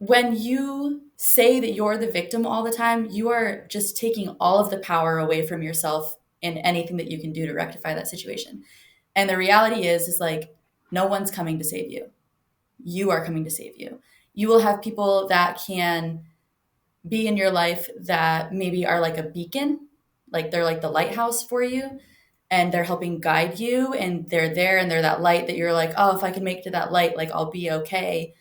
when you say that you're the victim all the time, you are just taking all of the power away from yourself and anything that you can do to rectify that situation. And the reality is like, no one's coming to save you. You are coming to save you. You will have people that can be in your life that maybe are like a beacon, like they're like the lighthouse for you, and they're helping guide you, and they're there and they're that light that you're like, oh, if I can make it to that light, like I'll be okay,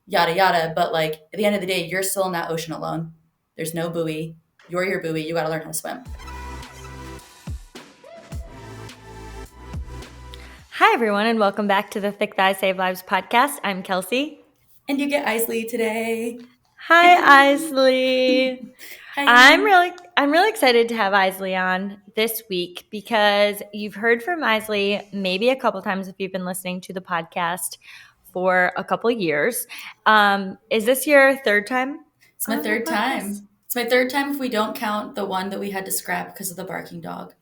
yada yada. But like at the end of the day, you're still in that ocean alone. There's no buoy. You're your buoy. You got to learn how to swim. Hi, everyone, and welcome back to the Thick Thighs Save Lives podcast. I'm Kelsey. And you get Eisley today. Hi, Eisley. Hi. I'm really excited to have Eisley on this week because you've heard from Eisley maybe a couple times if you've been listening to the podcast for a couple of years. Is this your third time? It's my third time. It's my third time if we don't count the one that we had to scrap because of the barking dog,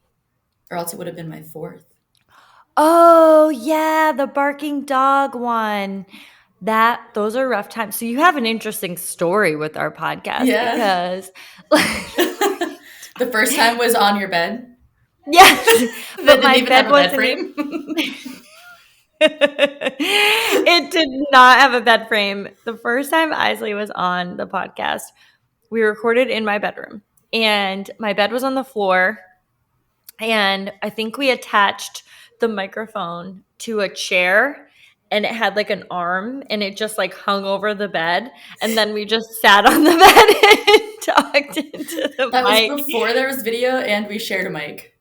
or else it would have been my fourth. Oh, yeah, the barking dog one. Those are rough times. So you have an interesting story with our podcast because the first time was on your bed. Yes, but my bed was frame. It did not have a bed frame. The first time Eisley was on the podcast, we recorded in my bedroom, and my bed was on the floor, and I think we attached the microphone to a chair, and it had like an arm, and it just like hung over the bed, and then we just sat on the bed and talked into the mic. That was before there was video, and we shared a mic.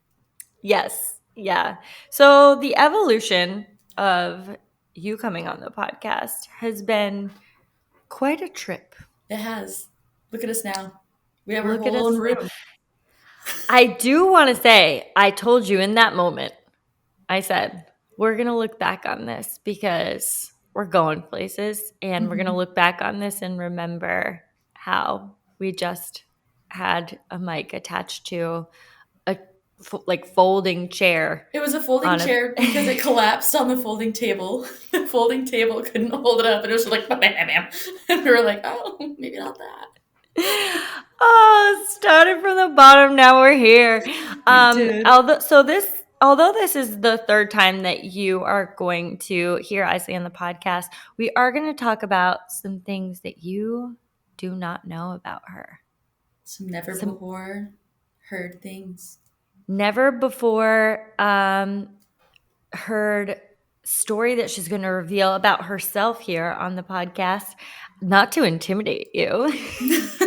Yes. Yeah. So the evolution of you coming on the podcast has been quite a trip. It has. Look at us now. We have our whole own room. I do want to say, I told you in that moment, I said, we're going to look back on this because we're going places, and we're going to look back on this and remember how we just had a mic attached to a folding chair. It was a folding chair because it collapsed on the folding table. The folding table couldn't hold it up, and it was just like, bam, bam, bam. And we were like, oh, maybe not that. Oh, started from the bottom. Now we're here. Although this is the third time that you are going to hear Eisley on the podcast, we are going to talk about some things that you do not know about her. Some never before heard things. Never before heard story that she's going to reveal about herself here on the podcast. Not to intimidate you. You're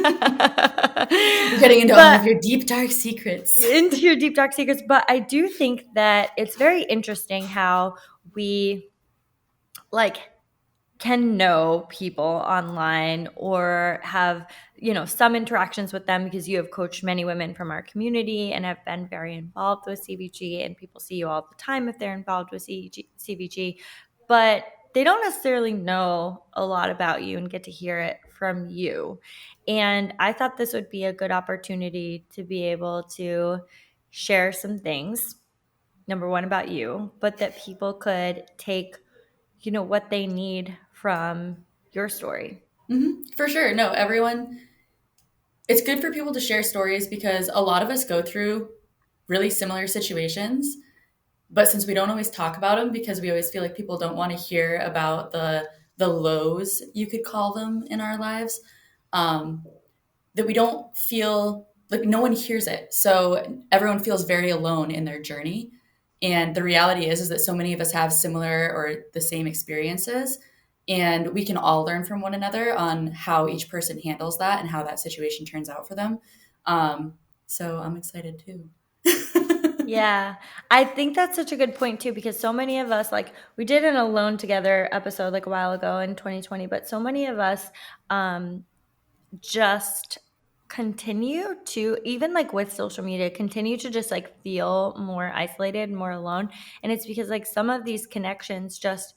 getting into all of your deep, dark secrets. Into your deep, dark secrets. But I do think that it's very interesting how we can know people online or have, some interactions with them because you have coached many women from our community and have been very involved with CVG, and people see you all the time if they're involved with CVG, but they don't necessarily know a lot about you and get to hear it from you. And I thought this would be a good opportunity to be able to share some things, number one, about you, but that people could take, what they need from your story. Mm-hmm. For sure. No, everyone, it's good for people to share stories because a lot of us go through really similar situations. But since we don't always talk about them because we always feel like people don't want to hear about the lows, you could call them, in our lives, that we don't feel like no one hears it. So everyone feels very alone in their journey. And the reality is that so many of us have similar or the same experiences, and we can all learn from one another on how each person handles that and how that situation turns out for them. So I'm excited too. Yeah, I think that's such a good point too, because so many of us, we did an Alone Together episode a while ago in 2020, but so many of us just continue to, even with social media, continue to just feel more isolated, more alone. And it's because some of these connections just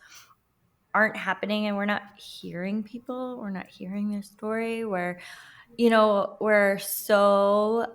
aren't happening, and we're not hearing people, we're not hearing their story, we're so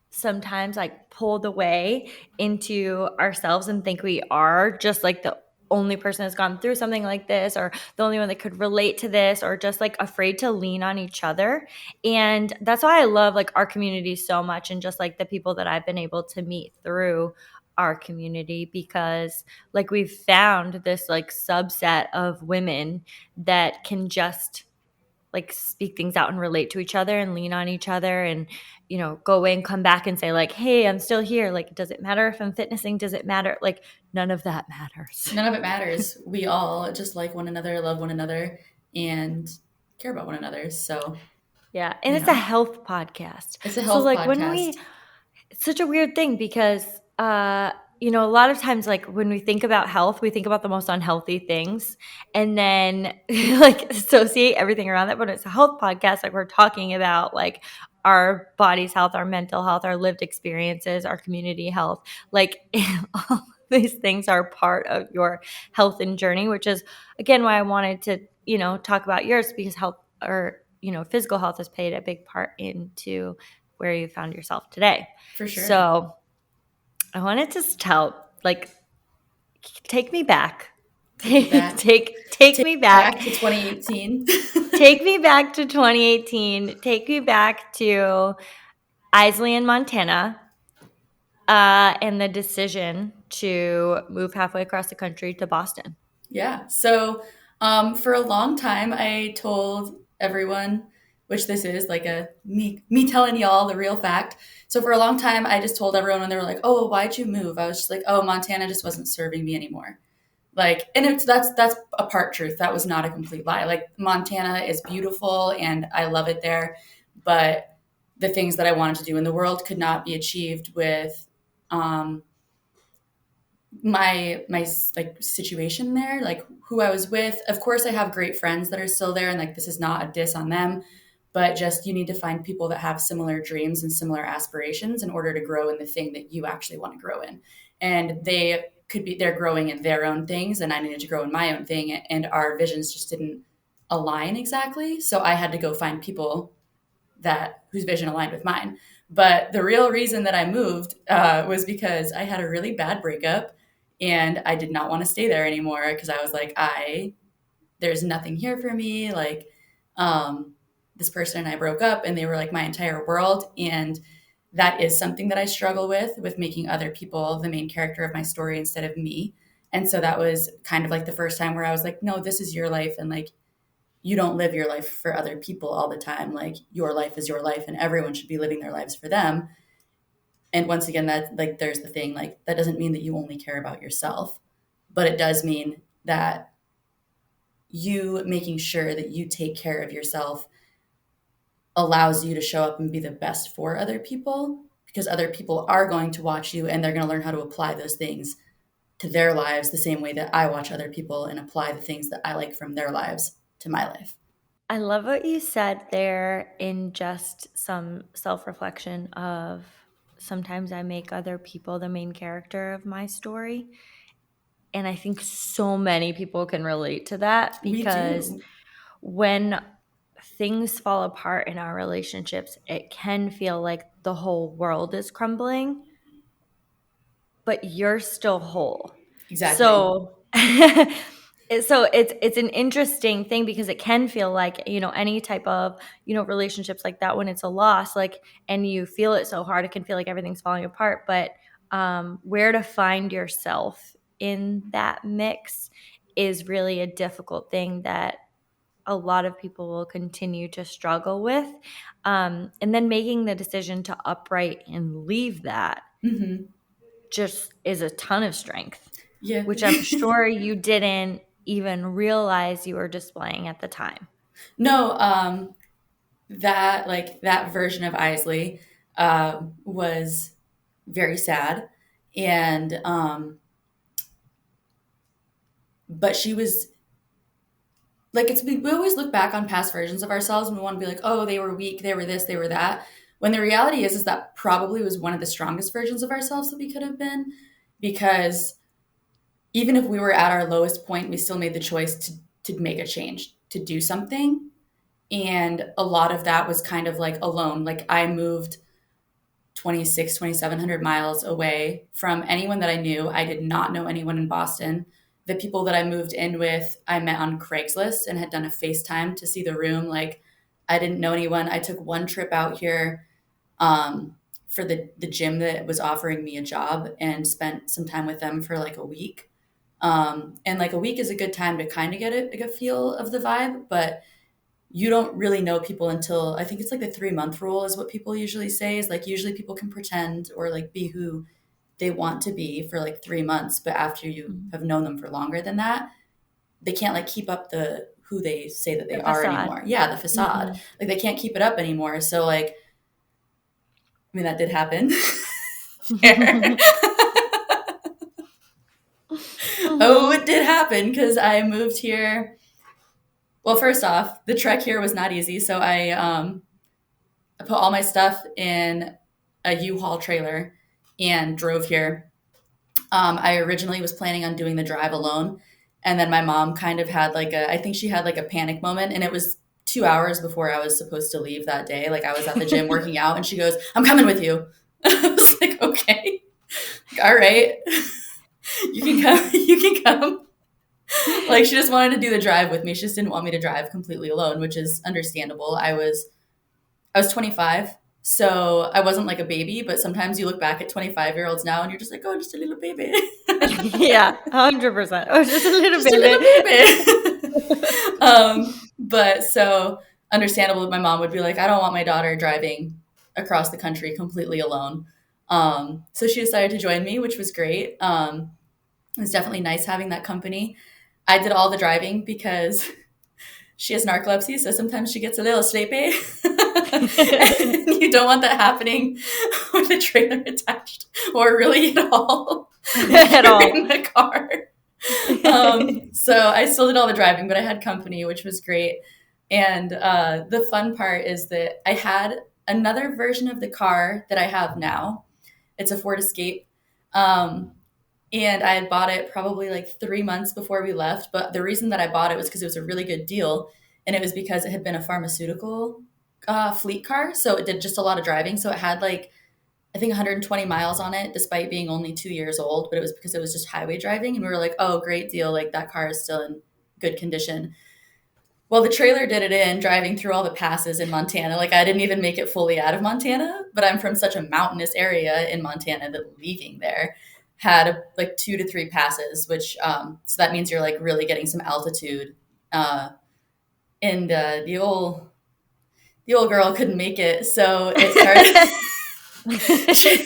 sometimes pulled away into ourselves and think we are just the only person that's gone through something like this, or the only one that could relate to this, or just like afraid to lean on each other. And that's why I love like our community so much, and just like the people that I've been able to meet through our community, because like we've found this like subset of women that can just like speak things out and relate to each other and lean on each other, and go away and come back and say like, hey, I'm still here. Like, does it matter if I'm fitnessing? Does it matter? Like, none of that matters. None of it matters. We all just like one another, love one another, and care about one another. So, Yeah, and you it's a know, health podcast. it's a So health like when we podcast. it's such a weird thing because a lot of times like when we think about health, we think about the most unhealthy things, and then like associate everything around that. But it's a health podcast, like we're talking about like our body's health, our mental health, our lived experiences, our community health. Like all these things are part of your health and journey, which is again why I wanted to, talk about yours, because health, or physical health, has played a big part into where you found yourself today. For sure. So I wanted to tell, like, take me back. Take you take back. take Take me you back back. to 2018. Take me back to 2018. Take me back to Eisley in Montana, and the decision to move halfway across the country to Boston. Yeah. So, for a long time, I told everyone, which this is like a me telling y'all the real fact. So for a long time, I just told everyone when they were like, "Oh, why'd you move?" I was just like, "Oh, Montana just wasn't serving me anymore." Like, and that's a part truth. That was not a complete lie. Like, Montana is beautiful and I love it there, but the things that I wanted to do in the world could not be achieved with um, my like situation there, like who I was with. Of course, I have great friends that are still there, and like this is not a diss on them, but just you need to find people that have similar dreams and similar aspirations in order to grow in the thing that you actually want to grow in. And they're growing in their own things, and I needed to grow in my own thing, and our visions just didn't align exactly. So I had to go find people that whose vision aligned with mine. But the real reason that I moved was because I had a really bad breakup, and I did not want to stay there anymore because I was like, there's nothing here for me. Like, um, this person and I broke up, and they were like my entire world, and that is something that I struggle with making other people the main character of my story instead of me. And so that was kind of like the first time where I was like, no, this is your life, and like you don't live your life for other people all the time. Like, your life is your life, and everyone should be living their lives for them. And once again, that like there's the thing, like that doesn't mean that you only care about yourself, but it does mean that you making sure that you take care of yourself allows you to show up and be the best for other people, because other people are going to watch you and they're going to learn how to apply those things to their lives the same way that I watch other people and apply the things that I like from their lives to my life. I love what you said there, in just some self-reflection of sometimes I make other people the main character of my story. And I think so many people can relate to that, We because do. when things fall apart in our relationships, it can feel like the whole world is crumbling, but you're still whole. Exactly. So it's an interesting thing, because it can feel like, any type of, relationships like that, when it's a loss, like, and you feel it so hard, it can feel like everything's falling apart. But where to find yourself in that mix is really a difficult thing that a lot of people will continue to struggle with. And then making the decision to upright and leave that Mm-hmm. just is a ton of strength, Yeah. which I'm sure you didn't even realize you were displaying at the time. No, that like that version of Eisley was very sad, and but she was like, we always look back on past versions of ourselves and we want to be like, oh, they were weak, they were this, they were that. When the reality is that probably was one of the strongest versions of ourselves that we could have been, because even if we were at our lowest point, we still made the choice to make a change, to do something. And a lot of that was kind of like alone. Like, I moved 2,700 miles away from anyone that I knew. I did not know anyone in Boston. The people that I moved in with, I met on Craigslist and had done a FaceTime to see the room. Like, I didn't know anyone. I took one trip out here um, for the gym that was offering me a job and spent some time with them for like a week. And like a week is a good time to kind of get a, like a feel of the vibe, but you don't really know people until I think it's like the 3 month rule is what people usually say is like usually people can pretend or like be who they want to be for like 3 months, but after you Mhm. have known them for longer than that, they can't like keep up the who they say that they The are facade. anymore. Yeah, the facade. Mhm. Like they can't keep it up anymore. So like, I mean, that did happen. Oh, it Mhm. did happen because I moved here. Well, first off, the trek here was not easy. So I put all my stuff in a U-Haul trailer and drove here. I originally was planning on doing the drive alone. And then my mom kind of had like I think she had like a panic moment. And it was 2 hours before I was supposed to leave that day. Like I was at the gym working out and she goes, I'm coming with you. I was like, okay, all right, you can come. You can come. Like she just wanted to do the drive with me. She just didn't want me to drive completely alone, which is understandable. I was 25, so I wasn't like a baby, but sometimes you look back at 25-year-olds now and you're just like, oh, just a little baby. Yeah, 100%. Oh, just a little Just a little baby. baby. But so understandable that my mom would be like, I don't want my daughter driving across the country completely alone. So she decided to join me, which was great. It was definitely nice having that company. I did all the driving because she has narcolepsy, so sometimes she gets a little sleepy. And you don't want that happening with a trailer attached or really at all if At you're all. in the car. So I still did all the driving, but I had company, which was great. And the fun part is that I had another version of the car that I have now. It's a Ford Escape. Um, and I had bought it probably like 3 months before we left. But the reason that I bought it was because it was a really good deal. And it was because it had been a pharmaceutical fleet car. So it did just a lot of driving. So it had like, I think 120 miles on it, despite being only 2 years old. But it was because it was just highway driving. And we were like, oh, great deal. Like that car is still in good condition. Well, the trailer did it in driving through all the passes in Montana. Like I didn't even make it fully out of Montana, but I'm from such a mountainous area in Montana that leaving there had like 2 to 3 passes, which so that means you're like really getting some altitude. Uh, and the old girl couldn't make it, so it started. she,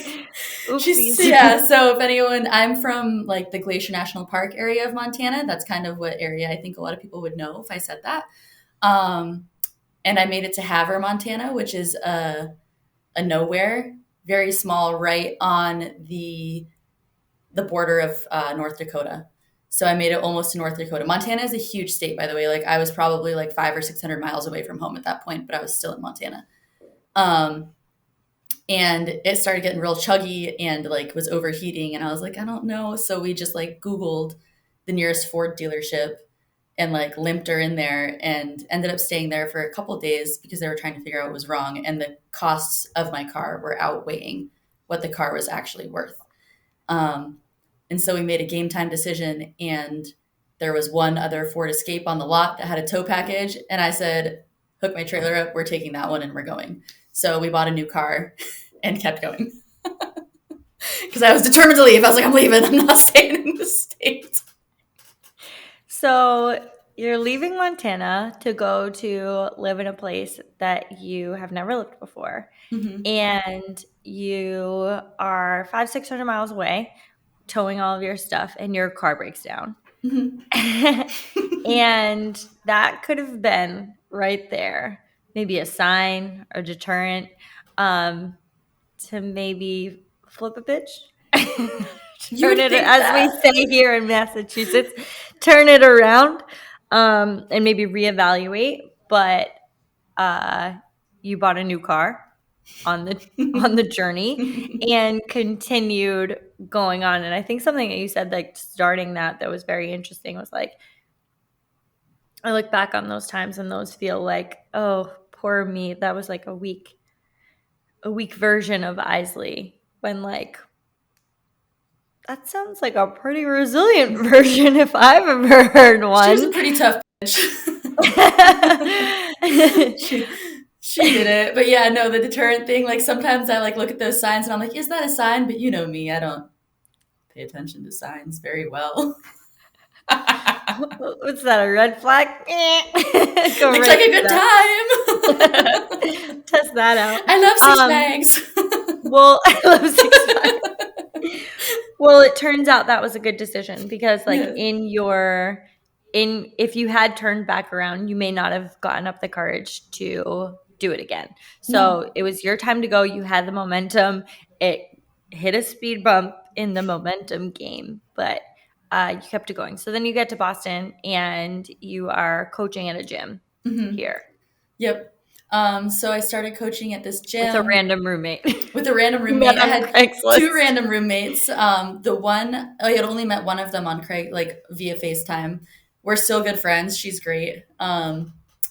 she's Oopsies. yeah. So if anyone, I'm from like the Glacier National Park area of Montana. That's kind of what area I think a lot of people would know if I said that. Um, and I made it to Havre, Montana, which is a nowhere, very small, right on the border of North Dakota. So I made it almost to North Dakota. Montana is a huge state, by the way. Like I was probably like 500 or 600 miles away from home at that point, but I was still in Montana. Um, and it started getting real chuggy and like was overheating, and I was like, I don't know. So we just like Googled the nearest Ford dealership and like limped her in there and ended up staying there for a couple of days because they were trying to figure out what was wrong, and the costs of my car were outweighing what the car was actually worth. um, and so we made a game time decision, and there was one other Ford Escape on the lot that had a tow package, and I said, hook my trailer up, we're taking that one and we're going. So we bought a new car and kept going because I was determined to leave. I was like, I'm leaving, I'm not staying in this state. So you're leaving Montana to go to live in a place that you have never lived before. Mm-hmm. And you are 500-600 miles away, towing all of your stuff, and your car breaks down. Mm-hmm. And that could have been right there, maybe a sign or deterrent, um, to maybe flip a bitch. You Turn would it, think as we that. say here in Massachusetts, turn it around, and maybe reevaluate. But uh, you bought a new car on the journey and continued going on. And I think something that you said, like starting that was very interesting, was like, I look back on those times and those feel like, oh, poor me. That was like a weak version of Eisley when like That sounds like a pretty resilient version if I've ever heard She was a one. pretty tough bitch. she she did it. But yeah, no, the deterrent thing, like sometimes I like look at those signs and I'm like, is that a sign? But you know me, I don't pay attention to signs very well. What's that, a red flag? Go Looks right like a to good that. time. Test that out. I love Six Um, Flags. well, I love Six Flags. Well, it turns out that was a good decision because like Yeah. in if you had turned back around, you may not have gotten up the courage to do it again. No. So, it was your time to go. You had the momentum. It hit a speed bump in the momentum game, but you kept it going. So then you get to Boston and you are coaching at a gym Mm-hmm. here Yep. So I started coaching at this with a gym random roommate with a random you met roommate. I on had two Craigslist. random roommates. The one I had only met one of them on Craig, like via FaceTime. We're still good friends. She's great.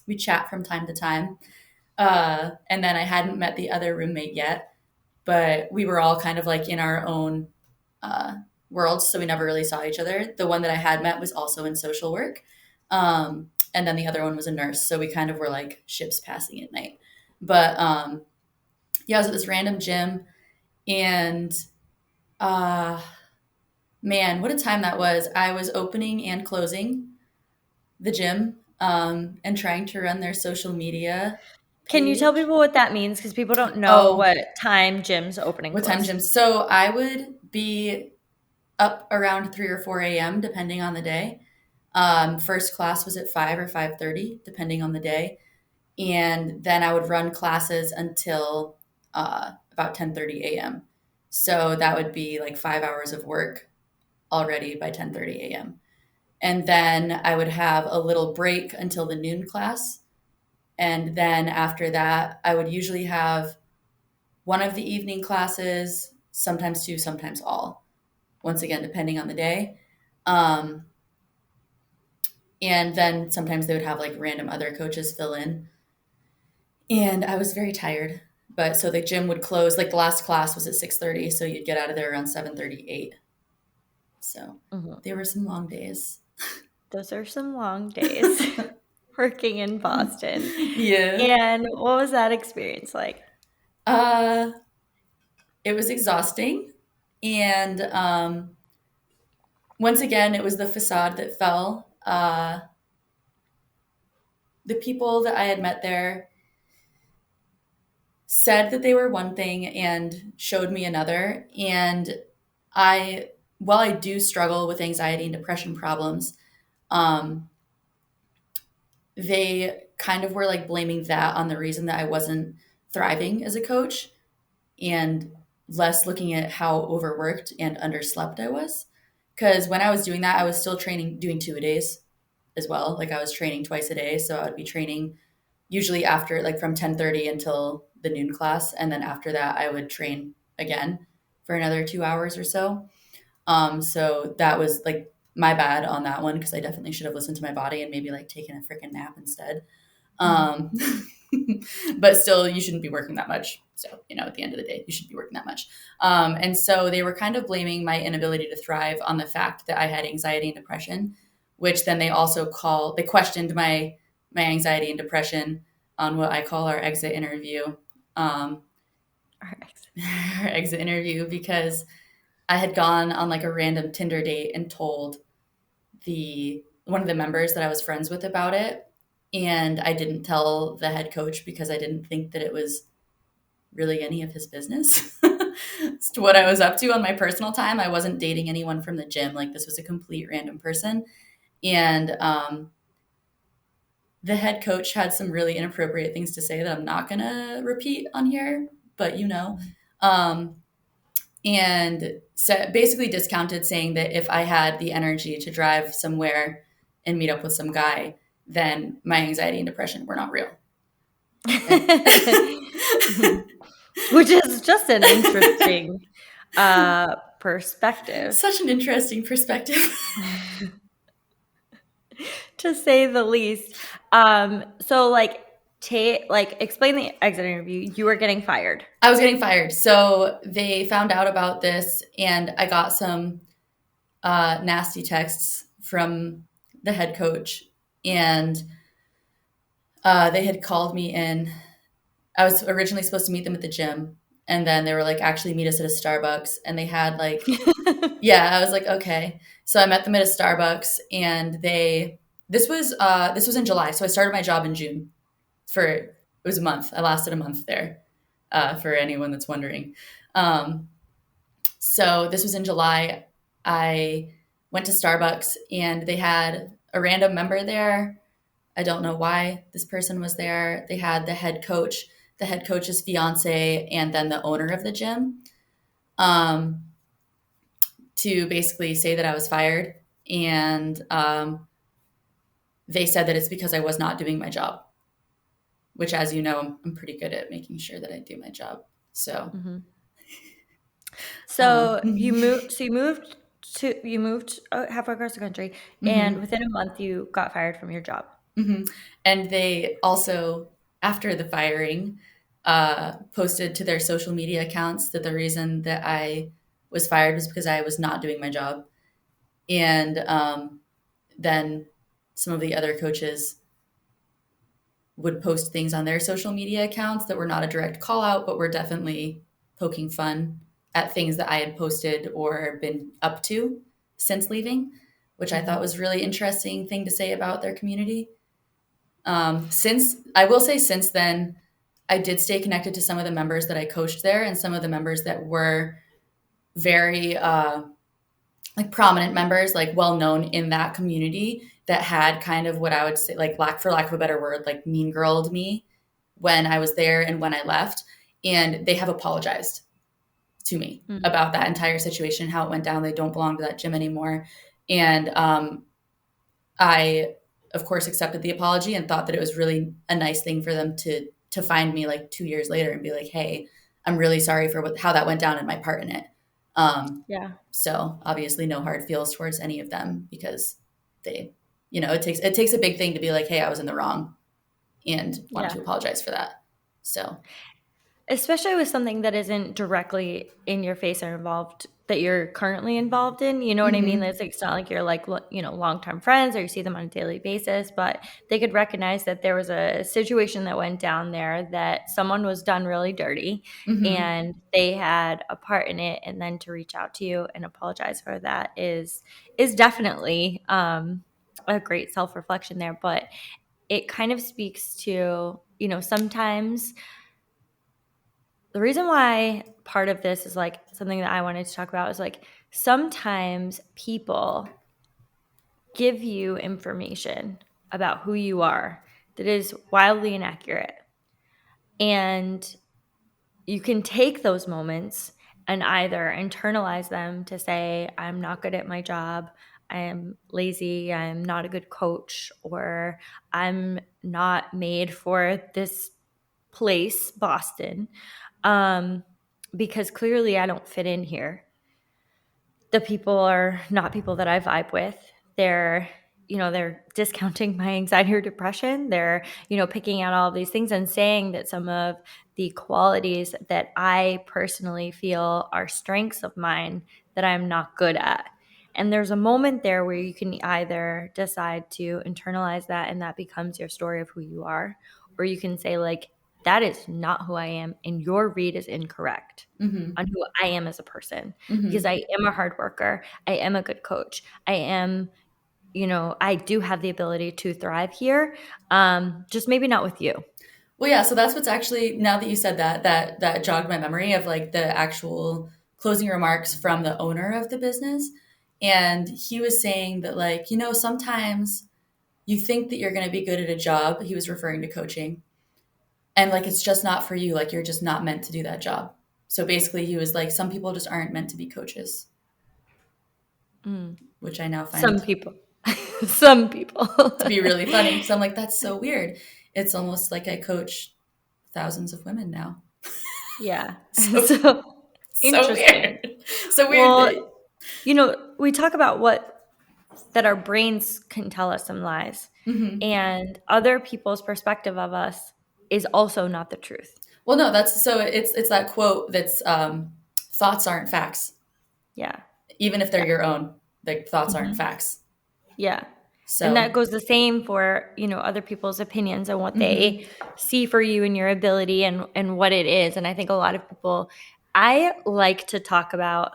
We chat from time to time. And then I hadn't met the other roommate yet, but we were all kind of like in our own uh, worlds, so we never really saw each other. The one that I had met was also in social work, and then the other one was a nurse, so we kind of were like ships passing at night. But yeah, I was at this random gym, and uh, man, what a time that was! I was opening and closing the gym and trying to run their social media Can you tell page. people what that means? Because people don't know Oh, what time gyms open and what time close. gyms? So I would be up around 3 or 4 a.m. depending on the day. First class was at 5 or 5:30 depending on the day, and then I would run classes until about 10:30 a.m. So that would be like 5 hours of work already by 10:30 a.m. And then I would have a little break until the noon class, and then after that I would usually have one of the evening classes, sometimes two, sometimes all. Once again, depending on the day. Um, and then sometimes they would have like random other coaches fill in. And I was very tired. But so the gym would close, like the last class was at 6:30, so you'd get out of there around 7:38. So Mhm. they were some long days. Those are some long days working in Boston. Yeah. And what was that experience like? Uh it was exhausting. And once again, it was the facade that fell. The people that I had met there said that they were one thing and showed me another. And I, while I do struggle with anxiety and depression problems, um, they kind of were like blaming that on the reason that I wasn't thriving as a coach and less looking at how overworked and underslept I was. Because when I was doing that, I was still training, doing 2 a days as well. Like I was training twice a day. So I would be training usually after like from 10:30 until the noon class, and then after that I would train again for another 2 hours or so. So that was like my bad on that one because I definitely should have listened to my body and maybe like taken a freaking nap instead. Mhm. um, but still you shouldn't be working that much, so at the end of the day you shouldn't be working that much. And so they were kind of blaming my inability to thrive on the fact that I had anxiety and depression, which then they questioned my anxiety and depression on what I call our exit interview. um, All right. our exit interview, because I had gone on like a random Tinder date and told the one of the members that I was friends with about it, and I didn't tell the head coach because I didn't think that it was really any of his business. As to what I was up to on my personal time. I wasn't dating anyone from the gym. Like this was a complete random person, and the head coach had some really inappropriate things to say that I'm not gonna repeat on here, but um, and basically discounted, saying that if I had the energy to drive somewhere and meet up with some guy, then my anxiety and depression were not real. And Which is just an interesting perspective, such an interesting perspective. to say the least. So like explain the exit interview. You were getting fired. I was getting fired. So they found out about this, and I got some nasty texts from the head coach, and they had called me in. I was originally supposed to meet them at the gym, and then they were like, actually meet us at a Starbucks, and they had like, yeah, I was like, okay. So I met them at a Starbucks, and this was in July, so I started my job in June. It was a month. I lasted a month there, for anyone that's wondering. Um, so this was in July. I went to Starbucks, and they had a random member there. I don't know why this person was there. They had the head coach's fiance, and then the owner of the gym, um, to basically say that I was fired. And they said that it's because I was not doing my job, which, as you know, I'm pretty good at making sure that I do my job. So, Mhm. So you mhm, moved. So you moved halfway across the country, and mhm, within a month you got fired from your job. mhm. And they also, after the firing, posted to their social media accounts that the reason that I was fired was because I was not doing my job. And then some of the other coaches would post things on their social media accounts that were not a direct call out, but were definitely poking fun at things that I had posted or been up to since leaving, which I thought Mhm. was really interesting thing to say about their community. Since I will say, since then, I did stay connected to some of the members that I coached there, and some of the members that were very like prominent members, like well known in that community, that had kind of what I would say, like, for lack of a better word, like mean girled me when I was there and when I left. And they have apologized to me Mm. about that entire situation, how it went down. They don't belong to that gym anymore. And I, of course, accepted the apology and thought that it was really a nice thing for them to find me like 2 years later and be like, "Hey, I'm really sorry for how that went down and my part in it." Um, Yeah. so obviously, no hard feels towards any of them, because they, it takes a big thing to be like, "Hey, I was in the wrong," and wanted Yeah. to apologize for that. So, Especially with something that isn't directly in your face or involved that you're currently involved in, you know what I mean? hmm It's not like you're like, long-term friends or you see them on a daily basis, but they could recognize that there was a situation that went down there, that someone was done really dirty hmm and they had a part in it, and then to reach out to you and apologize for that is definitely a great self-reflection there, but it kind of speaks to, sometimes the reason why part of this is like something that I wanted to talk about is like sometimes people give you information about who you are that is wildly inaccurate. And you can take those moments and either internalize them to say, I'm not good at my job, I am lazy, I'm not a good coach, or I'm not made for this place, Boston, um, because clearly I don't fit in here. The people are not people that I vibe with. They're, they're discounting my anxiety or depression. They're, picking out all of these things and saying that some of the qualities that I personally feel are strengths of mine that I'm not good at. And there's a moment there where you can either decide to internalize that and that becomes your story of who you are, or you can say, like, that is not who I am, and your read is incorrect hmm on who I am as a person, because hmm I am a hard worker. I am a good coach. I am, I do have the ability to thrive here. Just maybe not with you. Well, yeah. So that's what's actually, now that you said that, that jogged my memory of like the actual closing remarks from the owner of the business, and he was saying that, like, sometimes you think that you're going to be good at a job. He was referring to coaching, and like it's just not for you. Like you're just not meant to do that job. So basically, he was like, some people just aren't meant to be coaches, Mm. which I now Some find people, some people. to be really funny, because I'm like, that's so weird. It's almost like I coach thousands of women now. Yeah. So So so interesting. weird. So weird Well, that. we talk about that our brains can tell us some lies, Mhm. and other people's perspective of us is also not the truth. Well, no, that's so it's that quote that's thoughts aren't facts, Yeah. even if they're Yeah. your own. Like thoughts aren't Mhm. facts. Yeah. And that So, goes the same for, other people's opinions and what they mhm, see for you and your ability and what it is. And I think a lot of people I like to talk about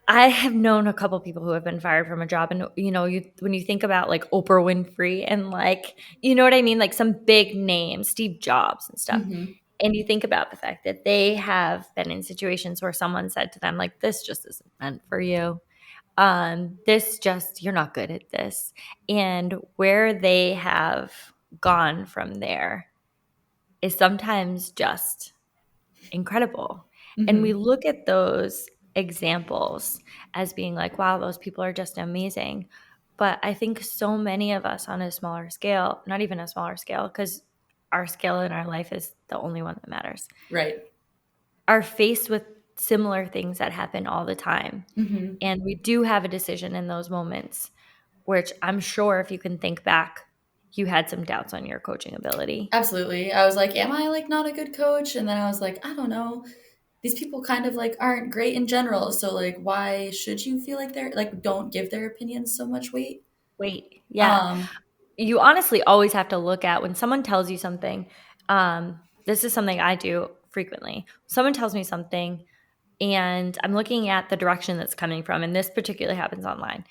I have known a couple people who have been fired from a job and when you think about like Oprah Winfrey and like you know what I mean like some big names, Steve Jobs and stuff. mhm, And you think about the fact that they have been in situations where someone said to them like this just isn't meant for you. This just you're not good at this. And where they have gone from there is sometimes just incredible. And we mhm. look at those examples as being like, wow, those people are just amazing. But I think so many of us on a smaller scale, not even a smaller scale, because our scale in our life is the only one that matters, Right. are faced with similar things that happen all the time. Mhm. And we do have a decision in those moments, which I'm sure if you can think back, you had some doubts on your coaching ability. Absolutely. I was like, am I like not a good coach? And then I was like, I don't know. These people kind of like aren't great in general. So like why should you feel like they're like don't give their opinions so much weight? Wait, yeah. Um, You honestly always have to look at when someone tells you something. This is something I do frequently. Someone tells me something, and I'm looking at the direction that's coming from, and this particularly happens online.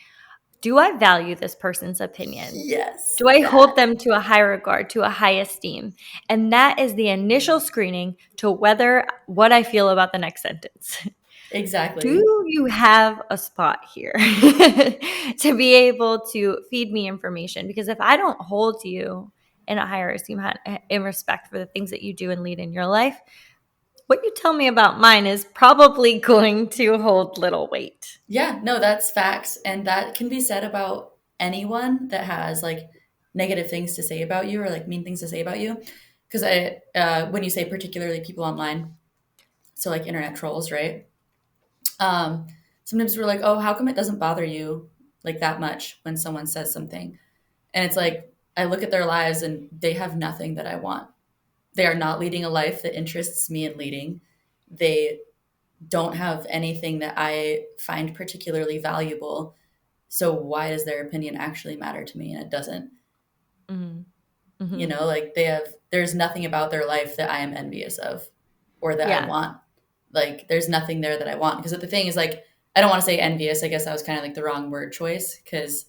Do I value this person's opinion? yes, Do I hold that. them to a high regard, to a high esteem? And that is the initial screening to whether what I feel about the next sentence. Exactly. Do you have a spot here to be able to feed me information? Because if I don't hold you in a higher esteem, in respect for the things that you do and lead in your life, what you tell me about mine is probably going to hold little weight. Yeah, no, that's facts. And that can be said about anyone that has like negative things to say about you or like mean things to say about you. Because when you say particularly people online, so like internet trolls, right? Um, Sometimes we're like, oh, how come it doesn't bother you like that much when someone says something? And it's like, I look at their lives and they have nothing that I want. They are not leading a life that interests me in leading. They don't have anything that I find particularly valuable. So why does their opinion actually matter to me? And it doesn't. Mm-hmm. You Mm-hmm. know, like there's nothing about their life that I am envious of or that I Yeah. want. Like there's nothing there that I want. Because the thing is like, I don't want to say envious. I guess that was kind of like the wrong word choice because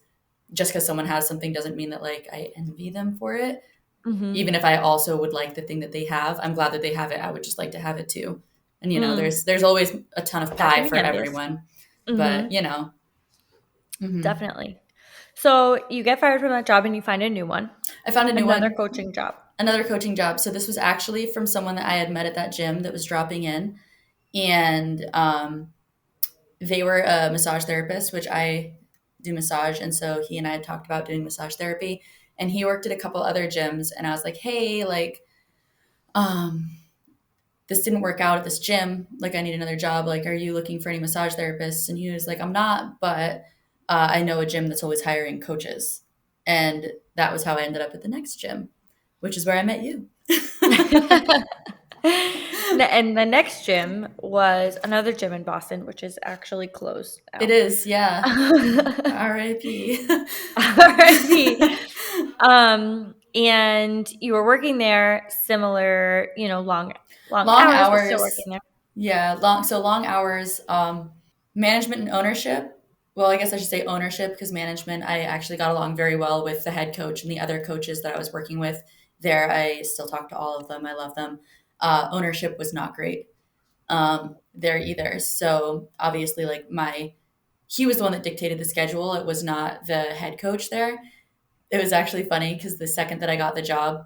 just because someone has something doesn't mean that like I envy them for it. Mm-hmm. Even if I also would like the thing that they have, I'm glad that they have it. I would just like to have it too. And you know, Mm. there's always a ton of That pie can be for envious. everyone. But Mm-hmm. you know, mhm. Definitely. So you get fired from that job and you find a new one, I found a new another one, coaching job. another coaching job. So this was actually from someone that I had met at that gym that was dropping in, and they were a massage therapist, which I do massage, and so he and I had talked about doing massage therapy, and he worked at a couple other gyms, and I was like, hey, like, um, this didn't work out at this gym. Like, I need another job. Like, are you looking for any massage therapists? And he was like, I'm not, but I know a gym that's always hiring coaches. And that was how I ended up at the next gym, which is where I met you. And the next gym was another gym in Boston, which is actually closed It now. is, yeah. RIP. R.I.P. And you were working there similar, long Long hours, but still hours. working there. Yeah, long hours. Management and ownership. Well, I guess I should say ownership because management, I actually got along very well with the head coach and the other coaches that I was working with there. I still talk to all of them. I love them. Ownership was not great there either. So obviously, like he was the one that dictated the schedule. It was not the head coach there. It was actually funny because the second that I got the job,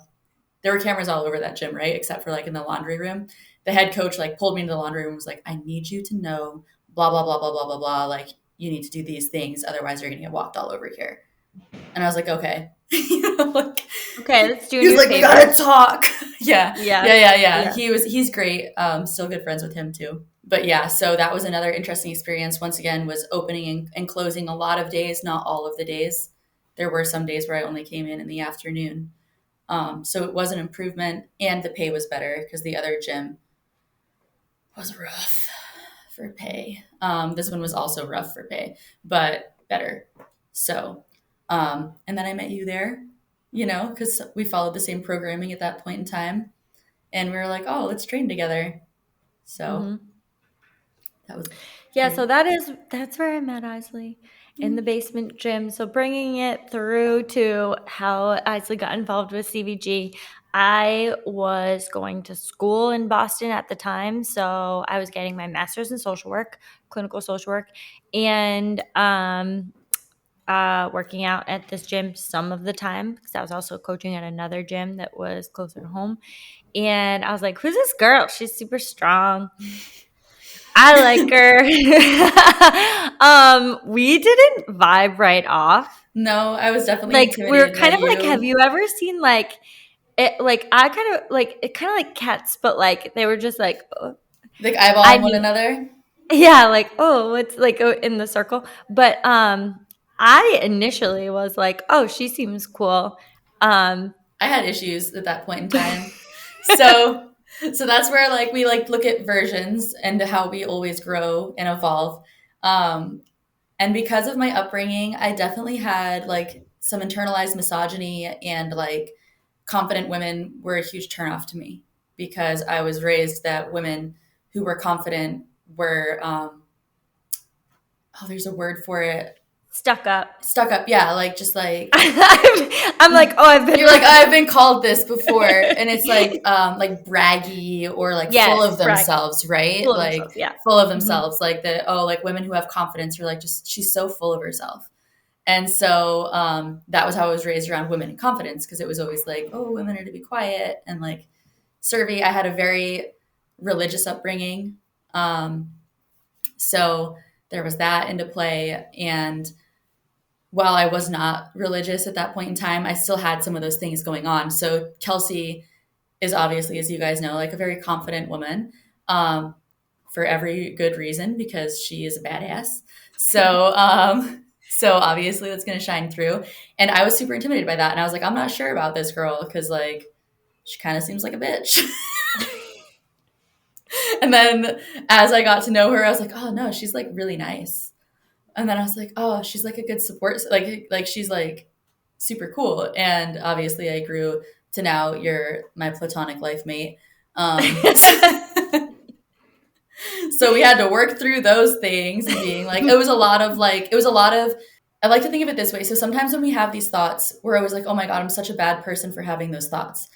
there were cameras all over that gym, right? Except for like in the laundry room. The head coach like pulled me into the laundry room and was like, I need you to know blah, blah, blah, blah, blah, blah, blah. Like you need to do these things. Otherwise you're going to get walked all over here. And I was like, okay. Like Okay, that's he doing was you like, we got to favors. talk. Yeah. Yeah. Yeah. Yeah. Yeah. Yeah. He's great. Still good friends with him too. But yeah, so that was another interesting experience. Once again, was opening and closing a lot of days, not all of the days. There were some days where I only came in the afternoon. So it was an improvement, and the pay was better because the other gym was rough. for pay. This one was also rough for pay, but better. So, and then I met you there, because we followed the same programming at that point in time. And we were like, oh, let's train together. So Mm-hmm. that was Yeah, great. so that's where I met Eisley, in the basement gym. So bringing it through to how Eisley got involved with CVG, I was going to school in Boston at the time, so I was getting my master's in social work, clinical social work, and working out at this gym some of the time because I was also coaching at another gym that was closer to home. And I was like, "Who's this girl? She's super strong. I like her." We didn't vibe right off. No, I was definitely Like we were intimidated by kind of like, have you. you ever seen like it? Like I kind of like it, kind of like cats, but like they were just like, oh. Like I eyeballing one knew, another. yeah, like oh, it's like in the circle. But I initially was like, oh, she seems cool. Um, I had issues at that point in time. So that's where like we like look at versions and how we always grow and evolve. Um, and because of my upbringing, I definitely had like some internalized misogyny, and like confident women were a huge turnoff to me because I was raised that women who were confident were oh, there's a word for it. Stuck up. Stuck up, yeah, like just like I'm like, oh, I've been you're like, there. I've been called this before, and it's like braggy or like full Yes, of braggy, themselves, right? full of Like themselves. Yeah. full of Hmm. themselves, like the oh, like women who have confidence are like just she's so full of herself. And so that was how I was raised around women and confidence because it was always like, oh, women are to be quiet and like servy. I had a very religious upbringing, um, so there was that into play. And while I was not religious at that point in time, I still had some of those things going on. So Kelsey is obviously, as you guys know, like a very confident woman, um, for every good reason because she is a badass. So obviously that's going to shine through. And I was super intimidated by that, and I was like, I'm not sure about this girl because like she kind of seems like a bitch. And then as I got to know her, I was like, oh no, she's like really nice. And then I was like, oh, she's like a good support, like she's like super cool. And obviously, I grew to now you're my platonic life mate. Um, so we had to work through those things and being like, it was a lot of. I like to think of it this way. So sometimes when we have these thoughts, we're always like, oh my god, I'm such a bad person for having those thoughts.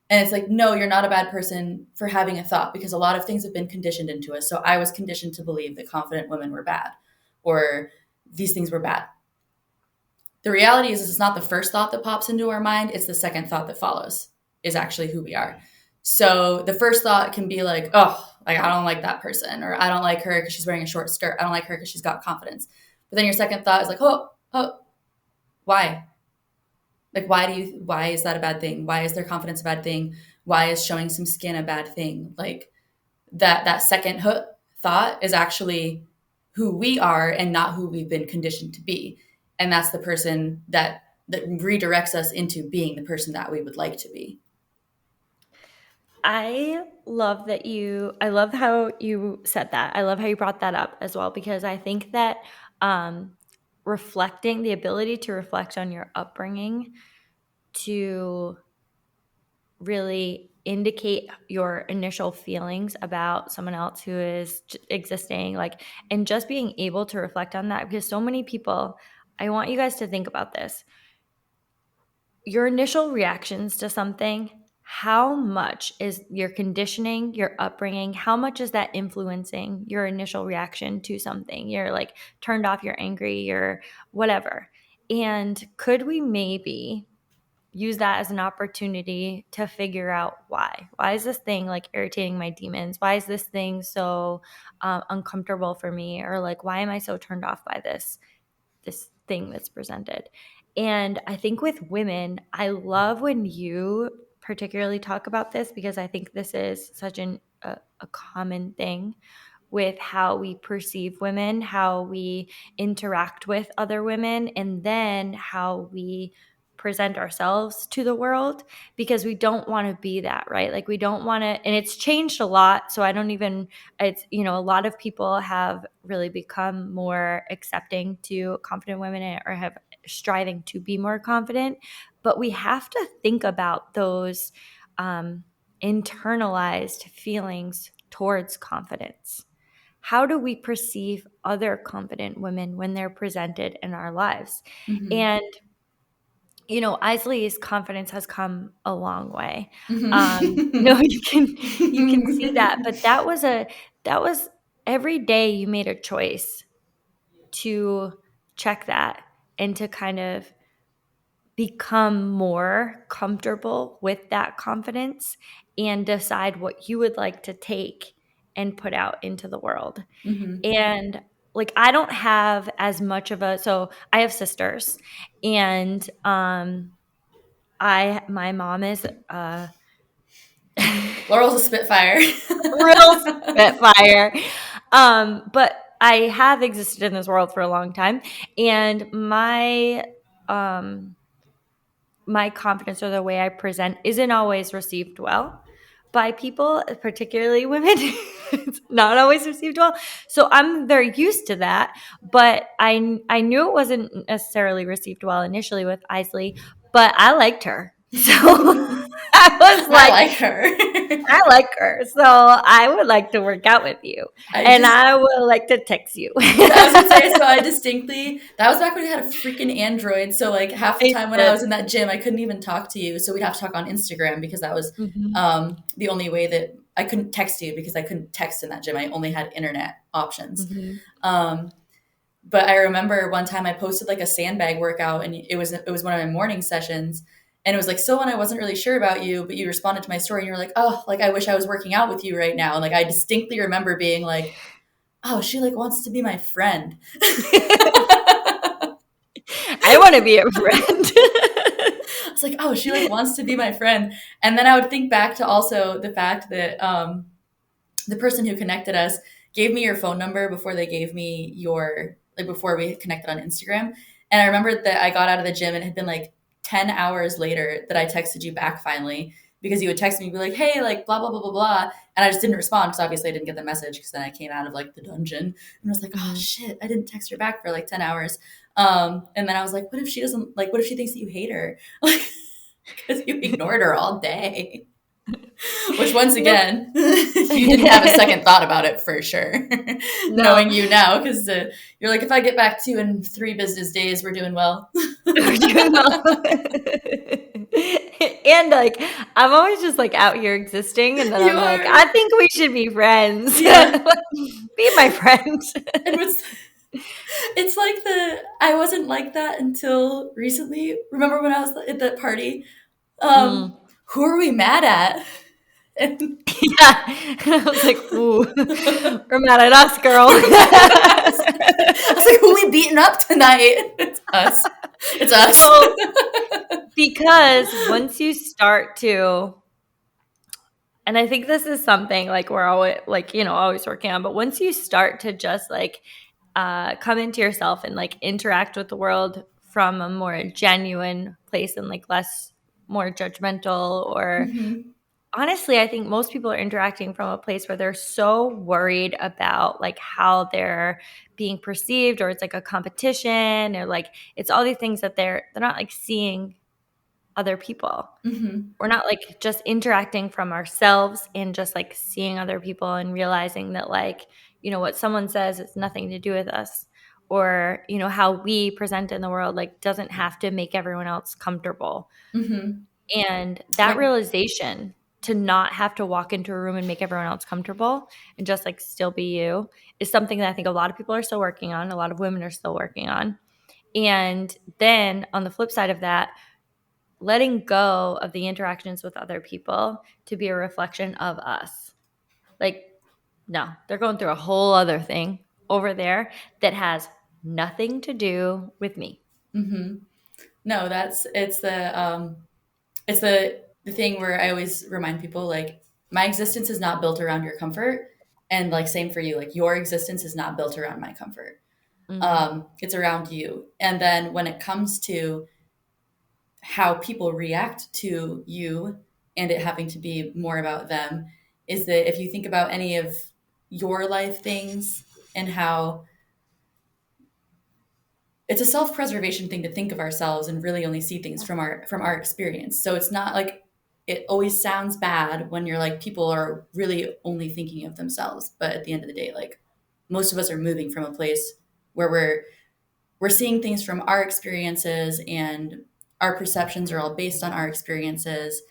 And it's like, no, you're not a bad person for having a thought because a lot of things have been conditioned into us. So I was conditioned to believe that confident women were bad or these things were bad. The reality is it's not the first thought that pops into our mind, it's the second thought that follows is actually who we are. So the first thought can be like, oh, like I don't like that person, or I don't like her because she's wearing a short skirt. I don't like her because she's got confidence. But then your second thought is like, oh, why? Like why is that a bad thing? Why is their confidence a bad thing? Why is showing some skin a bad thing? Like that second thought is actually who we are and not who we've been conditioned to be. And that's the person that redirects us into being the person that we would like to be. I love how you said that. I love how you brought that up as well, because I think that um, reflecting, the ability to reflect on your upbringing to really indicate your initial feelings about someone else who is existing, like, and just being able to reflect on that, because so many people, I want you guys to think about this. Your initial reactions to something, how much is your conditioning, your upbringing, how much is that influencing your initial reaction to something? You're like turned off, you're angry, you're whatever. And could we maybe use that as an opportunity to figure out why? Why is this thing like irritating my demons? Why is this thing so uncomfortable for me? Or like, why am I so turned off by this thing that's presented? And I think with women, I love when you particularly talk about this, because I think this is such a common thing with how we perceive women, how we interact with other women, and then how we present ourselves to the world, because we don't want to be that, right? Like we don't want to, and it's changed a lot. So I don't even, it's, a lot of people have really become more accepting to confident women, or have striving to be more confident. But we have to think about those internalized feelings towards confidence. How do we perceive other confident women when they're presented in our lives? Mm-hmm. And Eisley's confidence has come a long way. Mm-hmm. You can see that, but that was every day you made a choice to check that, and to kind of become more comfortable with that confidence, and decide what you would like to take and put out into the world. Mm-hmm. And like I don't have as much of a, so I have sisters, and I my mom is Laurel's a spitfire. real spitfire. But I have existed in this world for a long time, and um my confidence, or the way I present, isn't always received well by people, particularly women. It's not always received well. So I'm very used to that. But I knew it wasn't necessarily received well initially with Eisley, but I liked her. So I was I like, like her. I like her. So I would like to work out with you. I And just I would like to text you. I was gonna say, so I distinctly, that was back when we had a freaking Android. So like half the I time when I did. was in that gym, I couldn't even talk to you. So we'd have to talk on Instagram because that was Mhm. the only way that I couldn't text you because I couldn't text in that gym. I only had internet options. Mhm. Um, but I remember one time I posted like a sandbag workout, and it was one of my morning sessions. And it was like, so when I wasn't really sure about you, but you responded to my story and you were like, oh, like I wish I was working out with you right now. And like I distinctly remember being like, oh, she like wants to be my friend. I want to be a friend. I was like, oh, she like wants to be my friend. And then I would think back to also the fact that the person who connected us gave me your phone number before they gave me your, like before we connected on Instagram. And I remember that I got out of the gym and it had been like 10 hours later that I texted you back finally, because you would text me and be like, hey, like blah, blah, blah, blah, blah. And I just didn't respond because obviously I didn't get the message, because then I came out of like the dungeon and was like, oh Mhm. shit, I didn't text her back for like 10 hours. And then I was like, what if she doesn't, like, what if she thinks that you hate her? Like, because you ignored her all day. Which, once Nope. again, you didn't have a second thought about it for sure. No. Knowing you now, because you're like, if I get back to you in 3 business days, we're doing well. We're doing well. And like I'm always just like out here existing, and then You I'm like, are. I think we should be friends. Yeah. Be my friend. And it's like I wasn't like that until recently. Remember when I was at that party? Mm. Who are we mad at? And Yeah. I was like, ooh, we're mad at us, girl. we're mad at us. I was like, who are we beating up tonight? It's us. It's us. Well, because once you start to, and I think this is something like we're always like, always working on, but once you start to just like come into yourself and like interact with the world from a more genuine place, and like less, more judgmental, or Mm-hmm. honestly, I think most people are interacting from a place where they're so worried about like how they're being perceived, or it's like a competition, or like it's all these things that they're not like seeing other people. Mm-hmm. We're not like just interacting from ourselves, and just like seeing other people and realizing that like, what someone says has nothing to do with us, or how we present in the world like doesn't have to make everyone else comfortable. Mm-hmm. And that Like, realization, to not have to walk into a room and make everyone else comfortable, and just like still be you, is something that I think a lot of people are still working on, a lot of women are still working on. And then on the flip side of that, letting go of the interactions with other people to be a reflection of us. Like, no, they're going through a whole other thing over there that has nothing to do with me. mm-hmm. No, it's the thing where I always remind people, like, my existence is not built around your comfort, and like same for you, like your existence is not built around my comfort. Mm, It's around you. And then when it comes to how people react to you and it having to be more about them is that if you think about any of your life things and how it's a self-preservation thing to think of ourselves and really only see things from our experience. So it's not like it always sounds bad when you're like people are really only thinking of themselves, but at the end of the day, like most of us are moving from a place where we're seeing things from our experiences and our perceptions are all based on our experiences,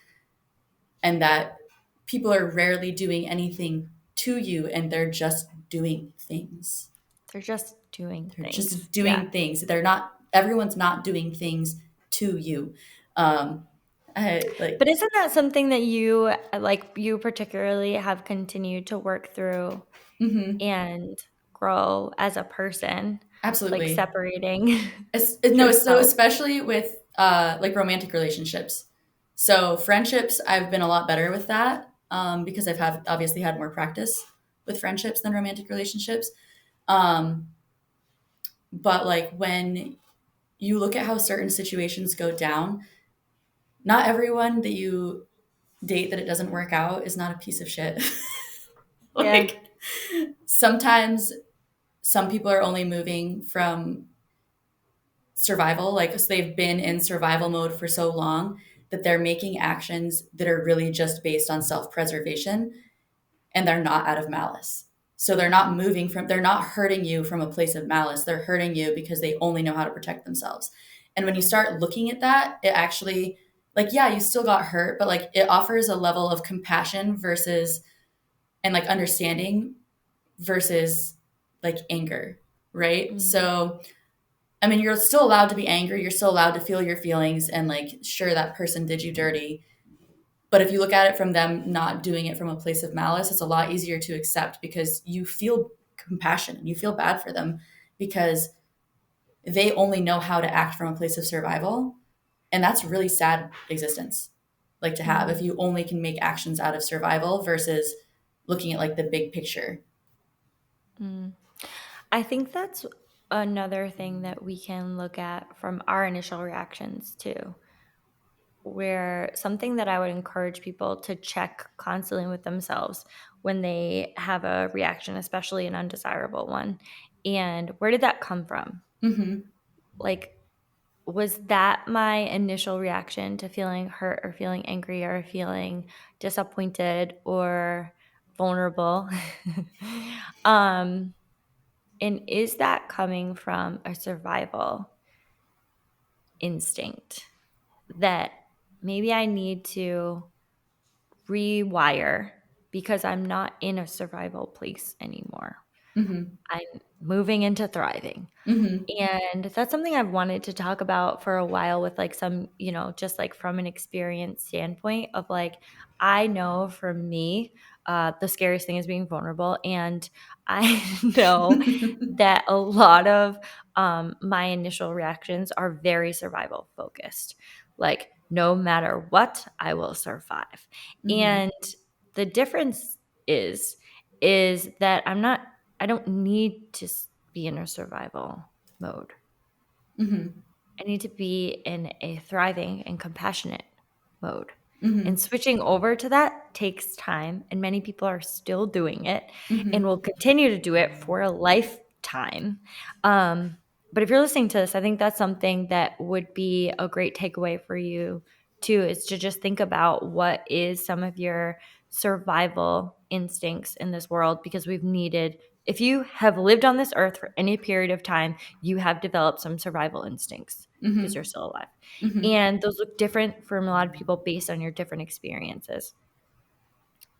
and that people are rarely doing anything to you and they're just doing things. They're just doing They're things. just Yeah. doing things. They're not, everyone's not doing things to you. Um, I like, But isn't that something that you, like, you particularly have continued to work through mm-hmm, and grow as a person, like absolutely. separating No, so yourself? especially with like romantic relationships. So friendships, I've been a lot better with that because I've had obviously had more practice with friendships than romantic relationships. Um, but like when you look at how certain situations go down, not everyone that you date that it doesn't work out is not a piece of shit. Yeah. Like sometimes some people are only moving from survival, like so they've been in survival mode for so long that they're making actions that are really just based on self-preservation and they're not out of malice. So they're not moving from, they're not hurting you from a place of malice. They're hurting you because they only know how to protect themselves. And when you start looking at that, it actually, like, yeah, you still got hurt, but like it offers a level of compassion versus, and like understanding versus like anger, right? Mm, So, I mean, you're still allowed to be angry. You're still allowed to feel your feelings and like, sure, that person did you dirty. But if you look at it from them not doing it from a place of malice, it's a lot easier to accept because you feel compassion and you feel bad for them because they only know how to act from a place of survival. And that's really sad existence, like to have if mm, you only can make actions out of survival versus looking at like the big picture. mm. I think that's another thing that we can look at from our initial reactions too, where something that I would encourage people to check constantly with themselves when they have a reaction, especially an undesirable one. And where did that come from? Mm-hmm. Like, was that my initial reaction to feeling hurt or feeling angry or feeling disappointed or vulnerable? um, and is that coming from a survival instinct that maybe I need to rewire because I'm not in a survival place anymore? Mm-hmm. I'm moving into thriving. Mm-hmm. And that's something I've wanted to talk about for a while with like some, just like from an experience standpoint of like, I know for me, the scariest thing is being vulnerable. And I know that a lot of my initial reactions are very survival focused. Like, no matter what, I will survive. Mm-hmm. And the difference is, is that I don't need to be in a survival mode. Mm-hmm. I need to be in a thriving and compassionate mode. And Mm-hmm. switching over to that takes time, and many people are still doing it and Mm-hmm. will continue to do it for a lifetime. Um, but if you're listening to this, I think that's something that would be a great takeaway for you too, is to just think about what is some of your survival instincts in this world, because if you have lived on this earth for any period of time, you have developed some survival instincts because Mm-hmm. you're still alive. Mm-hmm. And those look different from a lot of people based on your different experiences.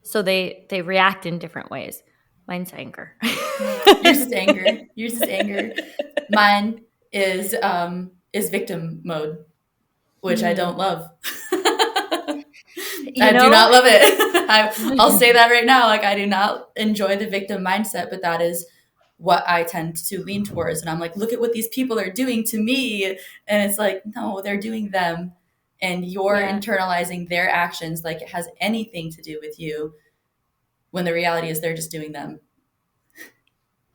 So they react in different ways. Mine's anger. Yours is anger. Yours is anger. Mine is victim mode, which I Mm. don't love. You I do know? not love it. I'll say that right now. Like I do not enjoy the victim mindset, but that is what I tend to lean towards. And I'm like, look at what these people are doing to me. And it's like, no, they're doing them. And you're Yeah. internalizing their actions like it has anything to do with you when the reality is they're just doing them.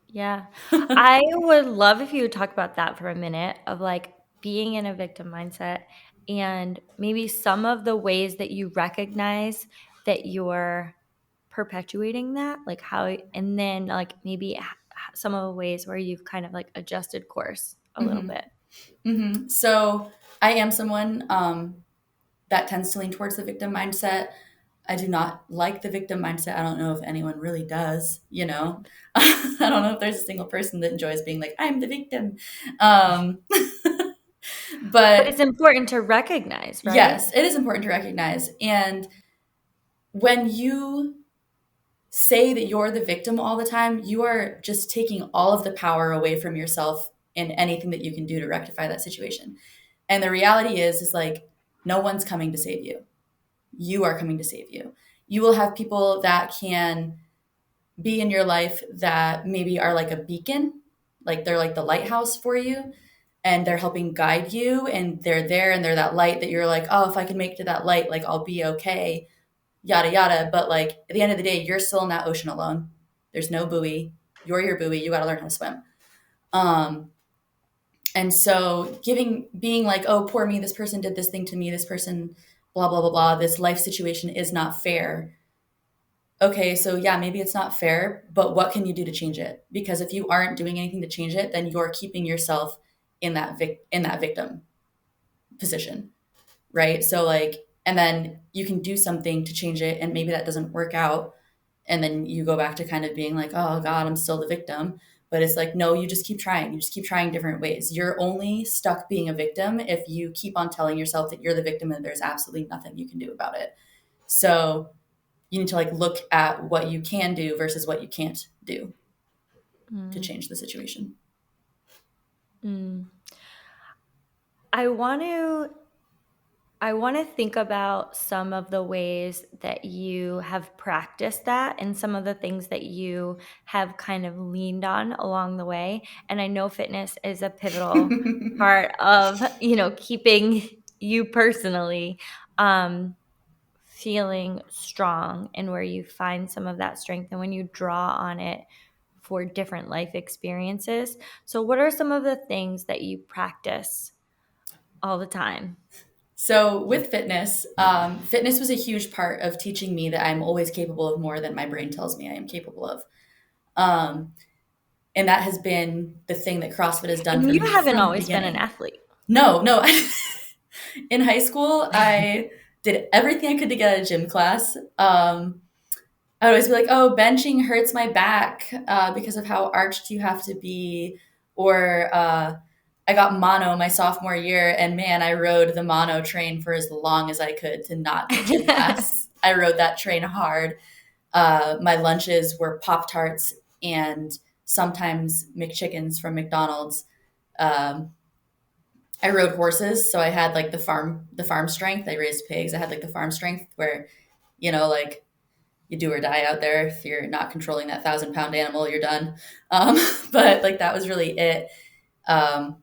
Yeah. I would love if you would talk about that for a minute of like being in a victim mindset and maybe some of the ways that you recognize that you're perpetuating that, like how, and then like maybe some of the ways where you've kind of like adjusted course a little Mm-hmm. bit. Mm-hmm. So I am someone that tends to lean towards the victim mindset. I do not like the victim mindset. I don't know if anyone really does, you know. I don't know if there's a single person that enjoys being like, I'm the victim. Um, But but it's important to recognize, right? yes, it is important to recognize. And when you say that you're the victim all the time, you are just taking all of the power away from yourself and anything that you can do to rectify that situation. And the reality is like, no one's coming to save you. You are coming to save you. You will have people that can be in your life that maybe are like a beacon, like they're like the lighthouse for you, and they're helping guide you, and they're there and they're that light that you're like, oh, if I can make it to that light, like I'll be okay, yada yada. But like at the end of the day, you're still in that ocean alone. There's no buoy. You're your buoy. You got to learn how to swim. Um, and so being like, oh, poor me, this person did this thing to me, this person, blah blah blah blah. This life situation is not fair. Okay, so yeah, maybe it's not fair, but what can you do to change it? Because if you aren't doing anything to change it, then you're keeping yourself in that victim position, right? So like, and then you can do something to change it, and maybe that doesn't work out, and then you go back to kind of being like, oh God, I'm still the victim. But it's like, no, you just keep trying. You just keep trying different ways. You're only stuck being a victim if you keep on telling yourself that you're the victim and there's absolutely nothing you can do about it. So you need to like look at what you can do versus what you can't do to Mm. change the situation. Mm. I want to I want to think about some of the ways that you have practiced that and some of the things that you have kind of leaned on along the way. And I know fitness is a pivotal part of, keeping you personally feeling strong, and where you find some of that strength and when you draw on it for different life experiences. So what are some of the things that you practice all the time? So with fitness, fitness was a huge part of teaching me that I'm always capable of more than my brain tells me I am capable of. Um, and that has been the thing that CrossFit has done And for you me haven't from the always been an beginning. athlete. No, no. In high school, I did everything I could to get out of gym class. I would always be like, oh, benching hurts my back because of how arched you have to be. Or I got mono my sophomore year, and man, I rode the mono train for as long as I could to not get gym class. I rode that train hard. My lunches were Pop Tarts and sometimes McChickens from McDonald's. Um, I rode horses, so I had like the farm strength. I raised pigs. I had like the farm strength where, like you do or die out there. If you're not controlling that 1,000-pound animal, you're done. Um, but like that was really it. Um,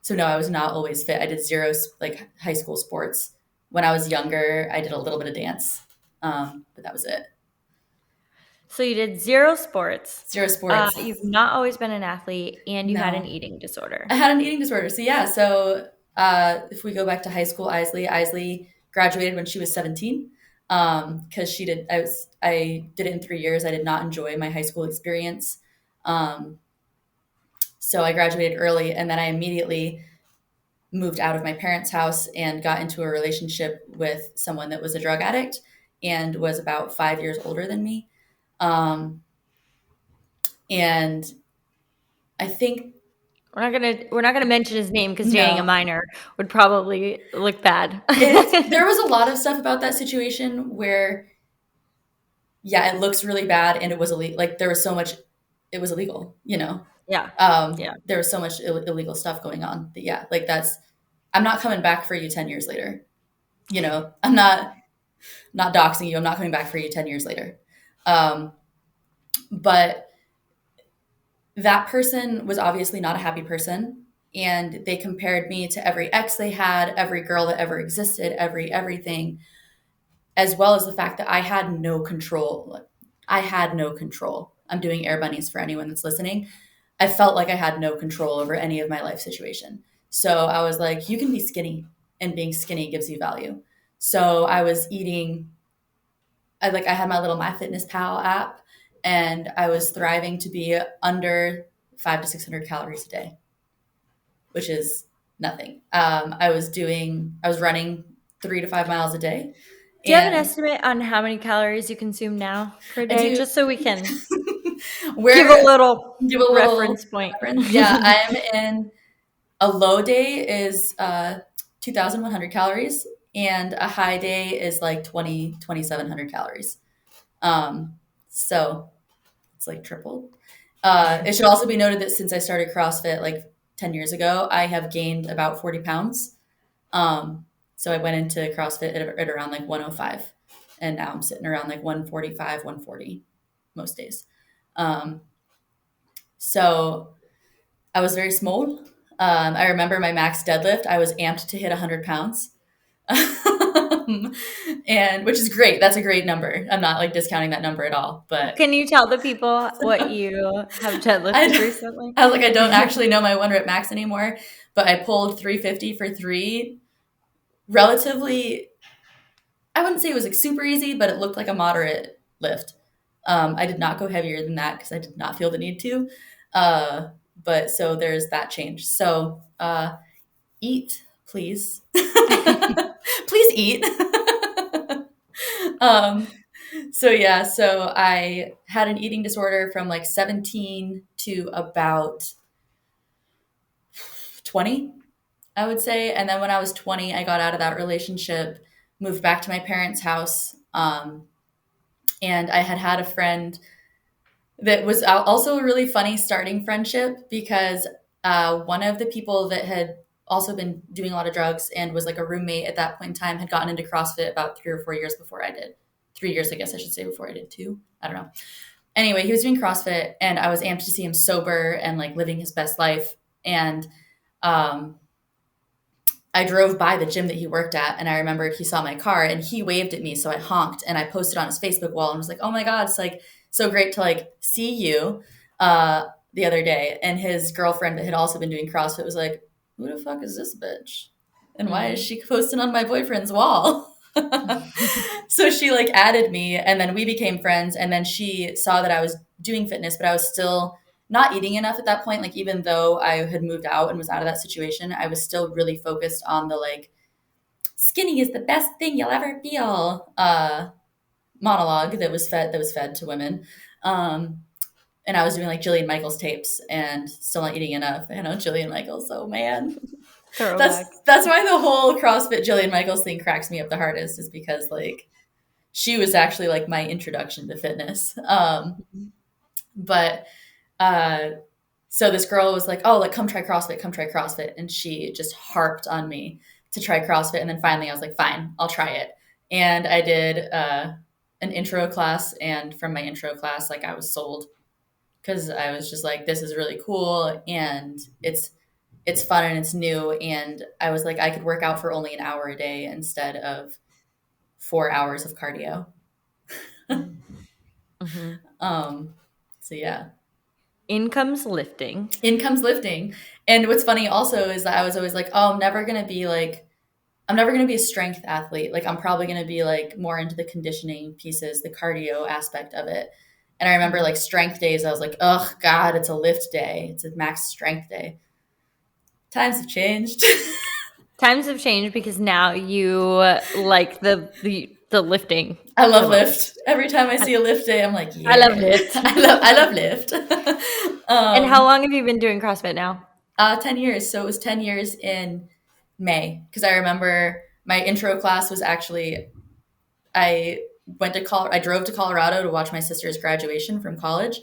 so no, I was not always fit. I did zero like high school sports. When I was younger, I did a little bit of dance, but that was it. So you did zero sports. Zero sports. You've not always been an athlete, and you had an No, eating I disorder. had an eating disorder. So yeah, so if we go back to high school, Eisley graduated when she was 17 because she did. I did it in 3 years. I did not enjoy my high school experience, um, so I graduated early, and then I immediately moved out of my parents' house and got into a relationship with someone that was a drug addict and was about 5 years older than me. Um, and I think We're not gonna mention his name because dating a no, minor would probably look bad. there was a lot of stuff about that situation where yeah, it looks really bad and it was illegal. Like there was so much, it was illegal. Yeah, yeah. There was so much illegal stuff going on that, yeah, like I'm not coming back for you 10 years later. I'm not doxing you. I'm not coming back for you 10 years later. Um, but that person was obviously not a happy person. And they compared me to every ex they had, every girl that ever existed, everything, as well as the fact that I had no control. I had no control. I'm doing air bunnies for anyone that's listening. I felt like I had no control over any of my life situation. So I was like, you can be skinny. and being skinny gives you value. So I was eating, I had my little MyFitnessPal app, and I was thriving to be under 500 to 600 calories a day, which is nothing. I was running 3 to 5 miles a day, Do you have an and estimate on how many calories you consume now per I day? do. Just so we can give a Where little give a little reference point. reference. Yeah, I'm in a low day is 2,100 calories, and a high day is like 2,700 calories. Um, so it's like tripled. It should also be noted that since I started CrossFit like 10 years ago, I have gained about 40 pounds. So I went into CrossFit at around like 105, and now I'm sitting around like 145, 140 most days. Um, so I was very small. I remember my max deadlift, I was amped to hit 100 pounds. And which is great. That's a great number. I'm not like discounting that number at all, but Can you tell the people what you have deadlifted I, recently? I was like, I don't actually know my one rep max anymore, but I pulled 350 for three relatively. I wouldn't say it was like super easy, but it looked like a moderate lift. I did not go heavier than that because I did not feel the need to. Uh, but so there's that change. So eat, please. Please eat. um, so yeah, so I had an eating disorder from like 17 to about 20, I would say. And then when I was 20, I got out of that relationship, moved back to my parents' house. And I had a friend that was also a really funny starting friendship because one of the people that had also been doing a lot of drugs and was like a roommate at that point in time had gotten into CrossFit about 3 or 4 years before I did. 3 years, I guess I should say, before I did too. I don't know. Anyway, he was doing CrossFit, and I was amped to see him sober and like living his best life. And um, I drove by the gym that he worked at, and I remembered he saw my car and he waved at me. So I honked and I posted on his Facebook wall and was like, "Oh my God, it's like so great to like see you." The other day, and his girlfriend that had also been doing CrossFit was like, "Who the fuck is this bitch? And why is Mm. she posting on my boyfriend's wall?" So she like added me, and then we became friends. And then she saw that I was doing fitness, but I was still not eating enough at that point. Like, even though I had moved out and was out of that situation, I was still really focused on the like, skinny is the best thing you'll ever feel monologue that was fed to women. Um, and I was doing like Jillian Michaels tapes and still not eating enough. I know Jillian Michaels, oh man. That's Throwback. that's why the whole CrossFit Jillian Michaels thing cracks me up the hardest, is because like she was actually like my introduction to fitness. But uh, so this girl was like, "Oh, like come try CrossFit, come try CrossFit," and she just harped on me to try CrossFit. And then finally, I was like, "Fine, I'll try it." And I did an intro class, and from my intro class, like I was sold because I was just like, "This is really cool, and it's fun and it's new." And I was like, I could work out for only an hour a day instead of 4 hours of cardio. Mm-hmm. Um, so yeah, Income's lifting. income's lifting. And what's funny also is that I was always like, oh, I'm never gonna be a strength athlete. Like I'm probably gonna be like more into the conditioning pieces, the cardio aspect of it. And I remember like strength days, I was like, oh God, it's a lift day. It's a max strength day. Times have changed. Times have changed because now you like the lifting I the love lift. most. Every time I I, see a lift day, I'm like, I love yeah. lift. I love lift. And how um, long have you been doing CrossFit now? 10 years. So it was 10 years in May. Because I remember my intro class was actually, I I drove to Colorado to watch my sister's graduation from college.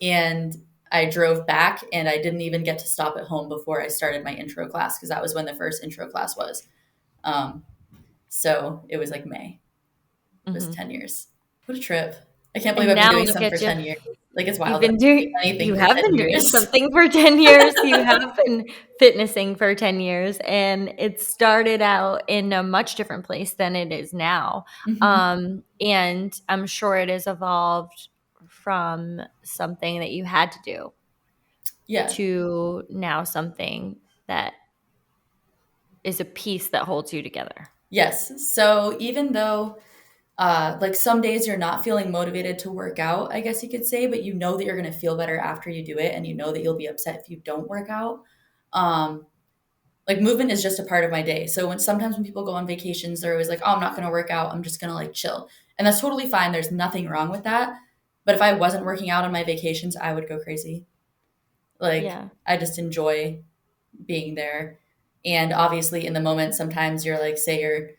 And I drove back, and I didn't even get to stop at home before I started my intro class, because that was when the first intro class was. Um, so it was like May. It was Hmm. 10 years. What a trip. I can't believe And I've been now doing look something for at you. 10 years. Like, it's You've wild that been I've been doing doing anything you for have 10 been doing years. something for 10 years. You have been fitnessing for 10 years, and it started out in a much different place than it is now. Hmm. And I'm sure it has evolved from something that you had to do Yeah. to now something that is a piece that holds you together. Yes. So even though like some days you're not feeling motivated to work out, I guess you could say, but you know that you're going to feel better after you do it, and you know that you'll be upset if you don't work out. Um, like movement is just a part of my day. So sometimes when people go on vacations, they're always like, "Oh, I'm not going to work out. I'm just going to like chill," and that's totally fine. There's nothing wrong with that. But if I wasn't working out on my vacations, I would go crazy. Like Yeah. I just enjoy being there. And obviously, in the moment, sometimes you're like, say you're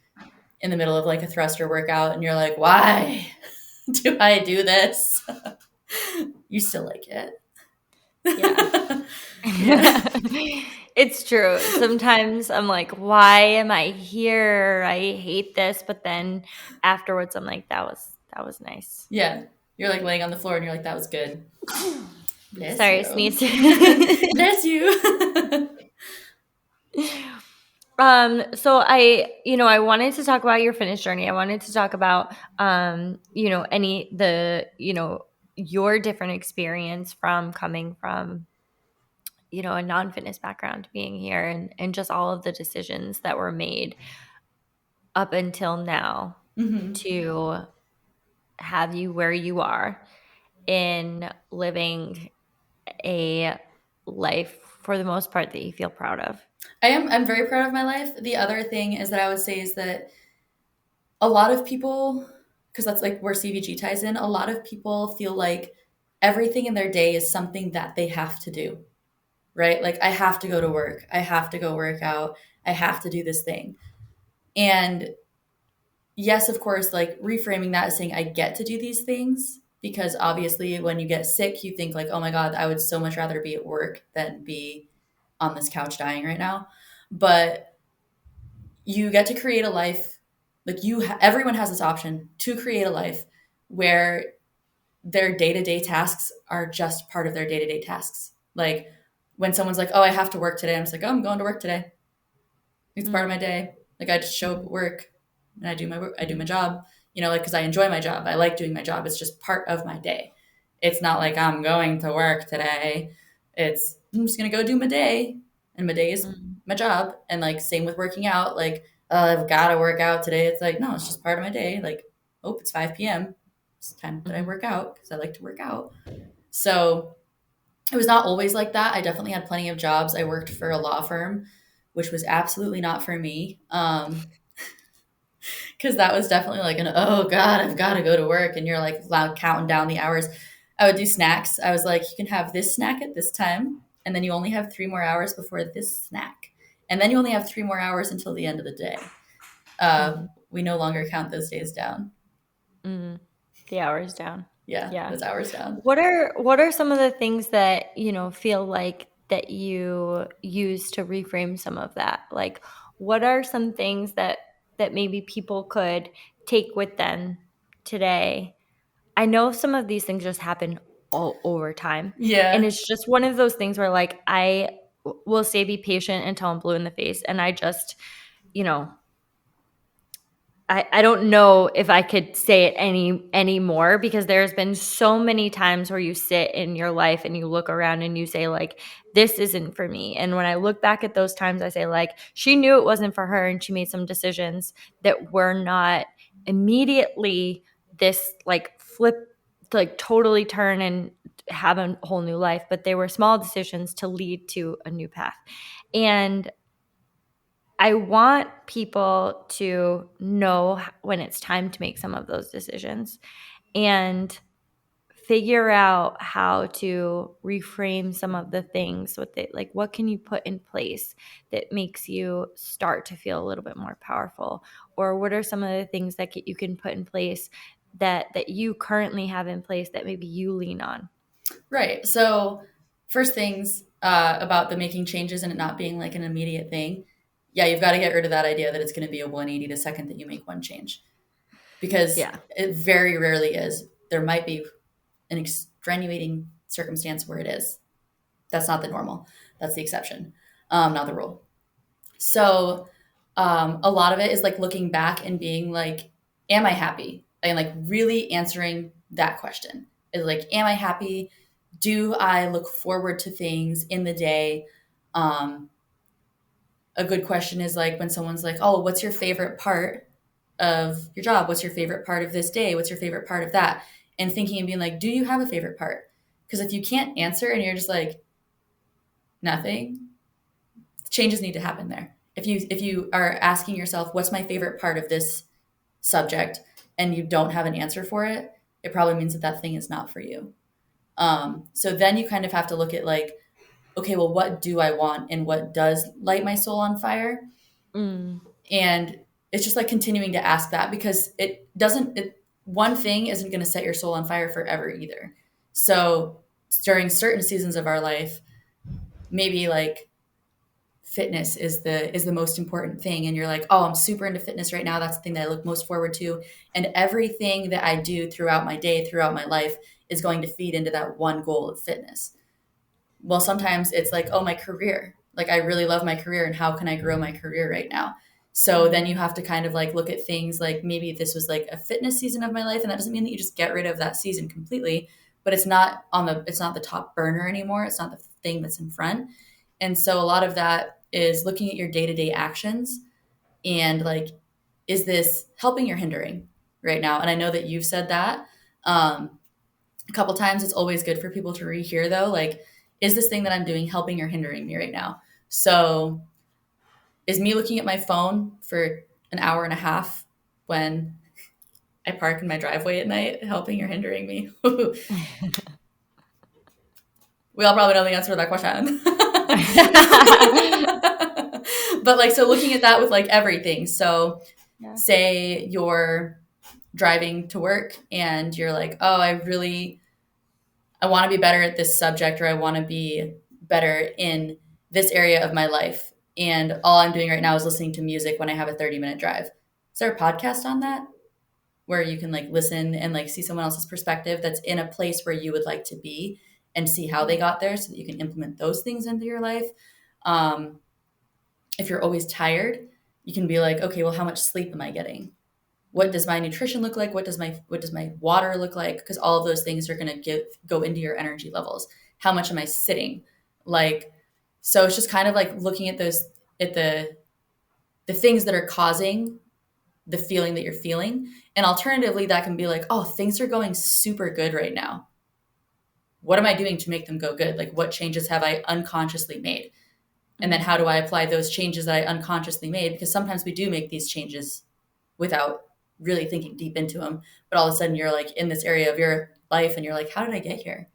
in the middle of like a thruster workout and you're like, why do I do this? You still like it. Yeah. Yeah. It's true. Sometimes I'm like, why am I here? I hate this. But then afterwards I'm like, that was nice. Yeah. You're like laying on the floor and you're like, that was good. Bless Sorry, I you. sneezed. Bless you. So I wanted to talk about your fitness journey. I wanted to talk about your different experience from coming from a non-fitness background, being here, and just all of the decisions that were made up until now Hmm. to have you where you are in living a life for the most part that you feel proud of. I'm very proud of my life. The other thing is that I would say is that a lot of people, because that's like where CVG ties in, a lot of people feel like everything in their day is something that they have to do, right? Like, I have to go to work. I have to go work out. I have to do this thing. And yes, of course, like reframing that as saying, I get to do these things because obviously when you get sick, you think like, oh my God, I would so much rather be at work than be on this couch dying right now. But you get to create a life like everyone has this option to create a life where their day-to-day tasks are just part of their day-to-day tasks. Like when someone's like, oh, I have to work today, I'm just like, oh, I'm going to work today. It's part of Mm, my day. Like I just show up mm, at work and I do my work, I do my mm, job, like because I enjoy my job. I like doing my job. It's just part of my day. It's not like I'm going to work today. It's I'm just gonna go do my day, and my day is mm, my job. And like same with working out. Like I've got to work out today. It's like no, it's just part of my day. Like oh, it's 5 p.m. It's time that I mhm, work out because I like to work out. So it was not always like that. I definitely had plenty of jobs. I worked for a law firm, which was absolutely not for me. Because that was definitely like an oh god, I've got to go to work, and you're like loud counting down the hours. I would do snacks. I was like, you can have this snack at this time, and then you only have 3 more hours before this snack, and then you only have 3 more hours until the end of the day. mhm, We no longer count those days down. mm. The hours down. Yeah, Yeah. those hours down. What are some of the things that, feel like that you use to reframe some of that? Like, what are some things that maybe people could take with them today? I know some of these things just happen all over time, and Yeah, it's just one of those things where, like, will say be patient until I'm blue in the face, and I just, you know, I don't know if I could say it any more, because there's been so many times where you sit in your life and you look around and you say like, this isn't for me. And when I look back at those times, I say like, she knew it wasn't for her and she made some decisions that were not immediately this like flip, like totally turn and have a whole new life, but they were small decisions to lead to a new path. And I want people to know when it's time to make some of those decisions and figure out how to reframe some of the things with it. Like, what can you put in place that makes you start to feel a little bit more powerful? Or what are some of the things that you can put in place that you currently have in place that maybe you lean on? right. So first things about the making changes and it not being like an immediate thing. Yeah, you've got to get rid of that idea that it's going to be a 180 the second that you make one change because Yeah. it very rarely is. There might be an extenuating circumstance where it is. That's not the normal. That's the exception, not the rule. So a lot of it is like looking back and being like, am I happy? And like really answering that question is like, am I happy? Do I look forward to things in the day? Um, a good question is like when someone's like, "Oh, what's your favorite part of your job? What's your favorite part of this day? What's your favorite part of that?" And thinking and being like, "Do you have a favorite part?" Because if you can't answer and you're just like nothing, changes need to happen there. If you are asking yourself, "What's my favorite part of this subject?" and you don't have an answer for it, it probably means that that thing is not for you. So then you kind of have to look at like, okay, well, what do I want and what does light my soul on fire? Mm. And it's just like continuing to ask that because one thing isn't going to set your soul on fire forever either. So during certain seasons of our life, maybe like fitness is the most important thing, and you're like, oh, I'm super into fitness right now, that's the thing that I look most forward to, and everything that I do throughout my day, throughout my life, is going to feed into that one goal of fitness. Well, sometimes it's like, oh, my career. Like, I really love my career, and how can I grow my career right now? So then you have to kind of like look at things like maybe this was like a fitness season of my life, and that doesn't mean that you just get rid of that season completely, but it's not the top burner anymore. It's not the thing that's in front. And so a lot of that is looking at your day-to-day actions and like, is this helping or hindering right now? And I know that you've said that. A couple times. It's always good for people to rehear though, like, is this thing that I'm doing helping or hindering me right now? So is me looking at my phone for an hour and a half when I park in my driveway at night helping or hindering me? We all probably know the answer to that question. But like, so looking at that with like everything. So Yeah. say you're driving to work and you're like, oh, I want to be better at this subject, or I want to be better in this area of my life. And all I'm doing right now is listening to music when I have a 30-minute drive. Is there a podcast on that where you can like listen and like see someone else's perspective that's in a place where you would like to be and see how they got there so that you can implement those things into your life? Um, if you're always tired, you can be like, okay, well, how much sleep am I getting? What does my nutrition look like? What does my water look like? Because all of those things are going to go into your energy levels. How much am I sitting? Like, so it's just kind of like looking at those at the things that are causing the feeling that you're feeling. And alternatively, that can be like, oh, things are going super good right now. What am I doing to make them go good? Like, what changes have I unconsciously made? And then Mm. how do I apply those changes that I unconsciously made? Because sometimes we do make these changes without really thinking deep into them. But all of a sudden you're like in this area of your life and you're like, how did I get here?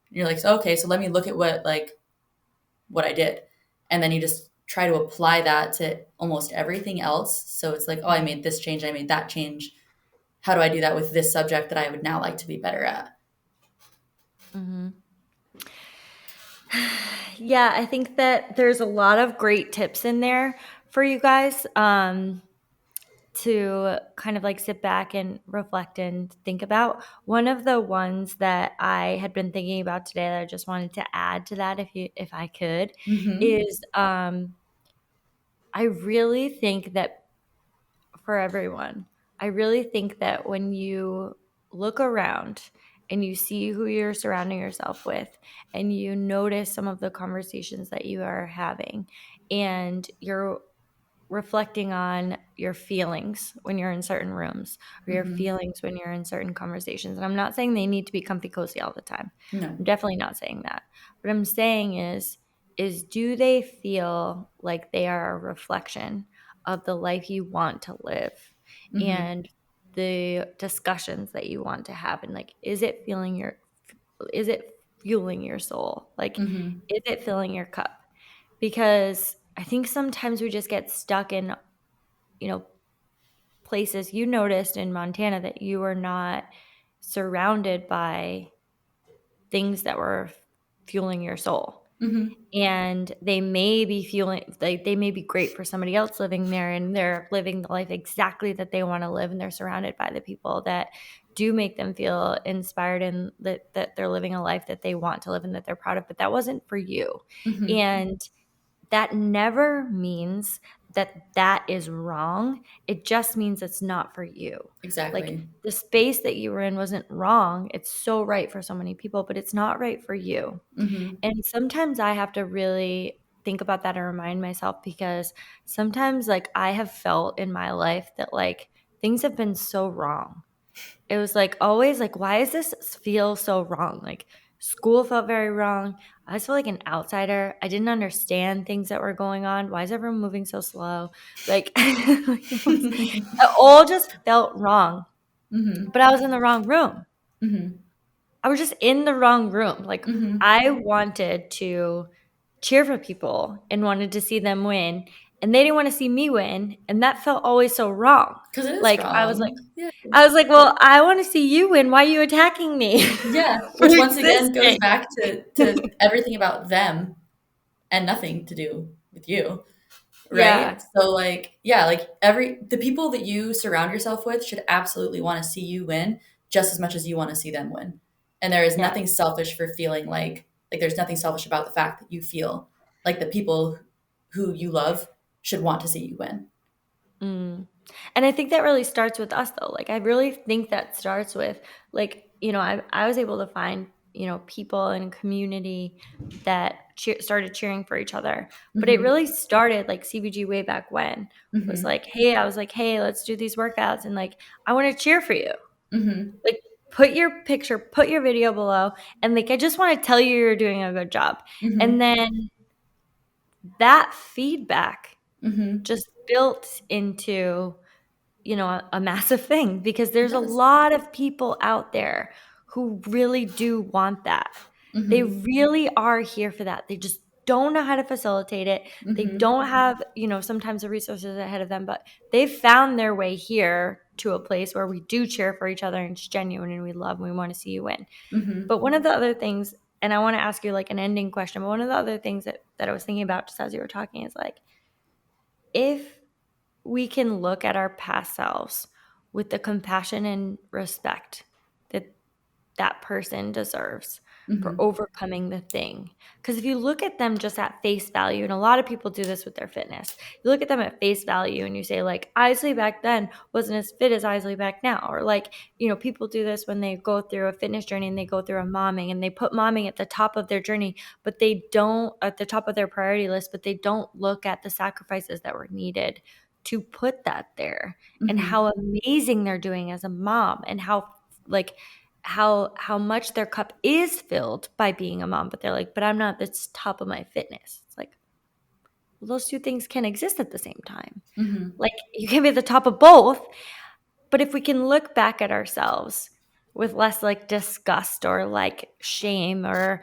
And you're like, so, okay, so let me look at what I did. And then you just try to apply that to almost everything else. So it's like, oh, I made this change, I made that change. How do I do that with this subject that I would now like to be better at? Mhm. Yeah, I think that there's a lot of great tips in there for you guys, to kind of like sit back and reflect and think about. One of the ones that I had been thinking about today that I just wanted to add to that, if I could, Mm-hmm. is I really think that for everyone, I really think that when you look around and you see who you're surrounding yourself with, and you notice some of the conversations that you are having, and you're reflecting on your feelings when you're in certain rooms, or your Mm-hmm. feelings when you're in certain conversations. And I'm not saying they need to be comfy cozy all the time. No. I'm definitely not saying that. What I'm saying is do they feel like they are a reflection of the life you want to live, Mm-hmm. and the discussions that you want to have, and like, is it fueling your soul? Like, Mm-hmm. is it filling your cup? Because I think sometimes we just get stuck in, you know, places. You noticed in Montana that you were not surrounded by things that were fueling your soul. Mm-hmm. And they may be fueling, like, they may be great for somebody else living there, and they're living the life exactly that they want to live, and they're surrounded by the people that do make them feel inspired, and that they're living a life that they want to live and that they're proud of. But that wasn't for you. Mm-hmm. And that never means that that is wrong. It just means it's not for you. Like, Exactly. the space that you were in wasn't wrong. It's so right for so many people, but it's not right for you. Mm-hmm. And sometimes I have to really think about that and remind myself, because sometimes like I have felt in my life that like things have been so wrong. It was like always like, why does this feel so wrong? Like school felt very wrong. I just felt like an outsider. I didn't understand things that were going on. Why is everyone moving so slow? Like it all just felt wrong. Mhm. But I was in the wrong room. Mhm. I was just in the wrong room. Like Mhm. I wanted to cheer for people and wanted to see them win, and they didn't want to see me win, and that felt always so wrong. Because it is Like wrong. Yeah. I was like, "Well, I want to see you win. Why are you attacking me Yeah, for which once again goes existing?" back to everything about them and nothing to do with you, right? Yeah. So like, yeah, like every the people that you surround yourself with should absolutely want to see you win just as much as you want to see them win. And there is Yeah. nothing selfish for feeling like there's nothing selfish about the fact that you feel like the people who you love should want to see you win. Mm. And I think that really starts with us though. Like I really think that starts with like, I was able to find, people in a community that started cheering for each other. But it Mhm. really started like CBG way back when was Mhm. like, hey, I was like, hey, let's do these workouts, and like I want to cheer for you. Mhm. Like put your video below, and like I just want to tell you you're doing a good job. And Mhm. then that feedback Mhm. just built into a massive thing, because It there's a does. lot of people out there who really do want that. They Mhm. really are here for that. They just don't know how to facilitate it. They Mhm. don't have, sometimes the resources ahead of them, but they've found their way here to a place where we do cheer for each other and it's genuine and we love and we want to see you win. Mhm. But one of the other things, and I want to ask you like an ending question, but one of the other things that I was thinking about just as you were talking is like, if we can look at our past selves with the compassion and respect that that person deserves for Mhm. overcoming the thing. Because if you look at them just at face value, and a lot of people do this with their fitness, you look at them at face value and you say, like, Eisley back then wasn't as fit as Eisley back now. Or, like, people do this when they go through a fitness journey and they go through a momming and they put momming at the top of their journey, but they don't, at the top of their priority list, but they don't look at the sacrifices that were needed to put that there, and Mhm. how amazing they're doing as a mom, and how like how much their cup is filled by being a mom. But they're like, but I'm not the top of my fitness. It's like, well, those two things can exist at the same time. Mhm. Like you can be at the top of both. But if we can look back at ourselves with less like disgust or like shame or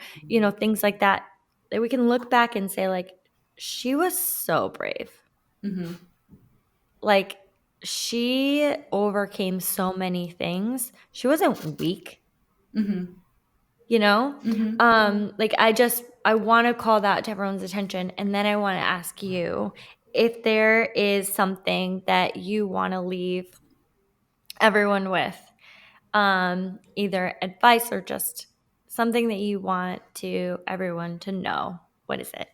things like that, that we can look back and say like, she was so brave. Mhm. Like she overcame so many things. She wasn't weak, Mhm. you know? Mhm. Like I want to call that to everyone's attention, and then I want to ask you if there is something that you want to leave everyone with, either advice or just something that you want to everyone to know. What is it?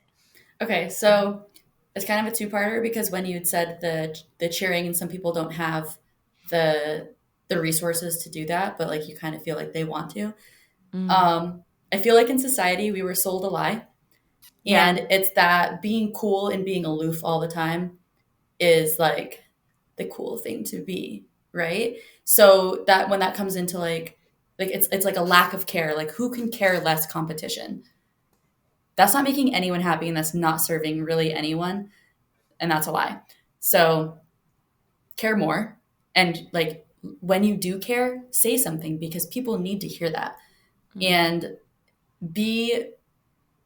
Okay, so it's kind of a two-parter because when you had said the cheering and some people don't have the the resources to do that, but like you kind of feel like they want to. Mm. Um, I feel like in society we were sold a lie, Yeah. and it's that being cool and being aloof all the time is like the cool thing to be, right? So that when that comes into like it's like a lack of care, like who can care less competition. That's not making anyone happy and that's not serving really anyone, and that's a lie. So care more, and like when you do care, say something because people need to hear that. Mm. And be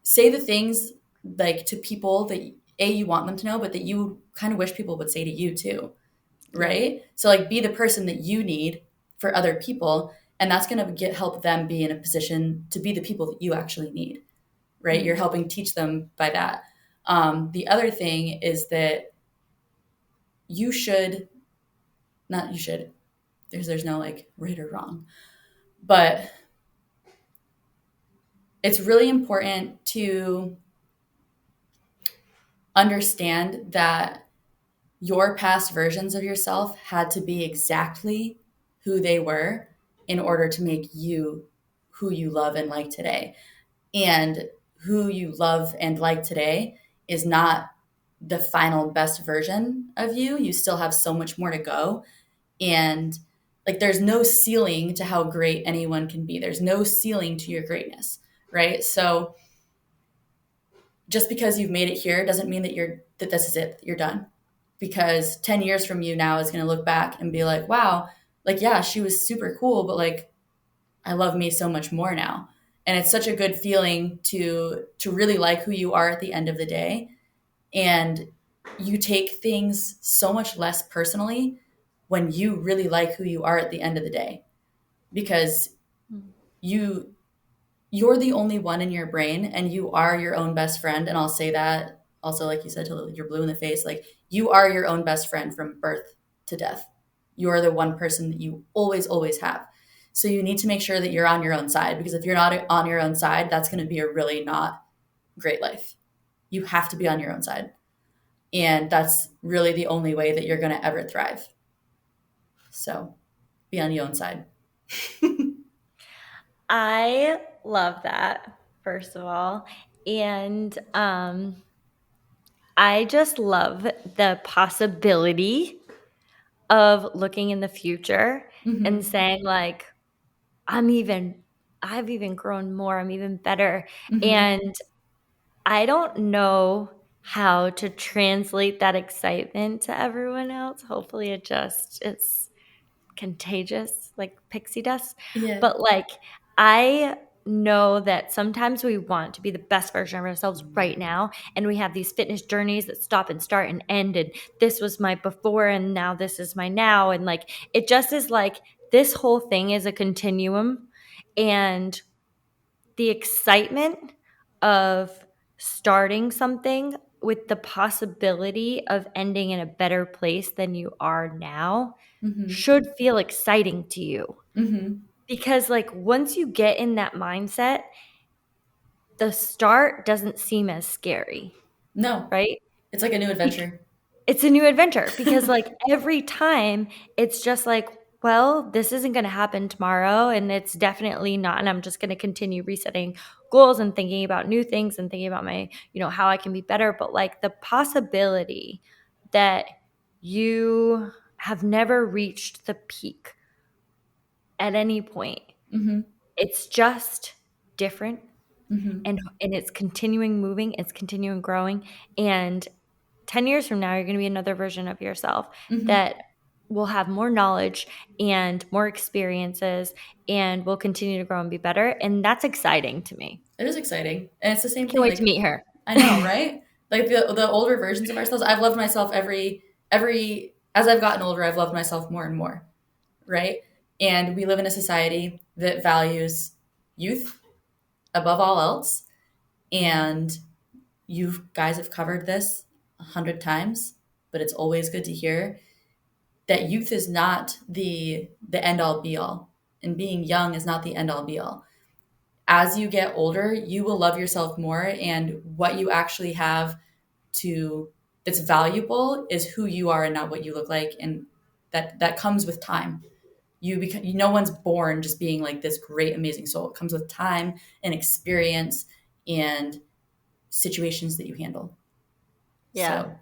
say the things like to people that you want them to know, but that you kind of wish people would say to you too, Yeah. right? So like be the person that you need for other people, and that's going to get help them be in a position to be the people that you actually need, right? You're Mm. helping teach them by that. The other thing is that you should not you should there's no like right or wrong, but it's really important to understand that your past versions of yourself had to be exactly who they were in order to make you who you love and like today. And who you love and like today is not the final best version of you. You still have so much more to go. And like there's no ceiling to how great anyone can be. There's no ceiling to your greatness, right? So just because you've made it here doesn't mean that this is it, you're done. Because 10 years from you now is going to look back and be like, wow, like yeah, she was super cool, but like I love me so much more now. And it's such a good feeling to really like who you are at the end of the day. And you take things so much less personally when you really like who you are at the end of the day, because you you're the only one in your brain and you are your own best friend. And I'll say that also, like you said, till you're blue in the face, like you are your own best friend from birth to death. You are the one person that you always have. So you need to make sure that you're on your own side, because if you're not on your own side, that's going to be a really not great life. You have to be on your own side. And that's really the only way that you're going to ever thrive. So be on your own side. I love that, first of all. And I just love the possibility of looking in the future and Mm-hmm. saying, like, I'm even, I've even grown more, I'm even better. Mm-hmm. And I don't know how to translate that excitement to everyone else. Hopefully it just is contagious like pixie dust. Yeah. But like I know that sometimes we want to be the best version of ourselves right now, and we have these fitness journeys that stop and start and end, and this was my before and now this is my now, and like it just is like this whole thing is a continuum. And the excitement of starting something with the possibility of ending in a better place than you are now Mm-hmm. should feel exciting to you. Mm-hmm. Because, like, once you get in that mindset, the start doesn't seem as scary, No, right? it's like a new adventure. It's a new adventure because like every time it's just like, well, this isn't going to happen tomorrow and it's definitely not, and I'm just going to continue resetting goals and thinking about new things and thinking about my, how I can be better, but like the possibility that you have never reached the peak at any point. Mm-hmm. It's just different, Mm-hmm. and it's continuing moving, it's continuing growing, and 10 years from now, you're going to be another version of yourself Mm-hmm. that will have more knowledge and more experiences and will continue to grow and be better. And that's exciting to me. It is exciting. And it's the I same can't thing. wait to Like meet her. I know, right? Like the older versions of ourselves, I've loved myself every as I've gotten older, I've loved myself more and more, right? And we live in a society that values youth above all else. And you guys have covered this 100 times, but it's always good to hear that youth is not the end all be all, and being young is not the end all be all. As you get older, you will love yourself more, and what you actually have to that's valuable is who you are and not what you look like, and that comes with time. No one's born just being like this great amazing soul. It comes with time and experience and situations that you handle. Yeah. So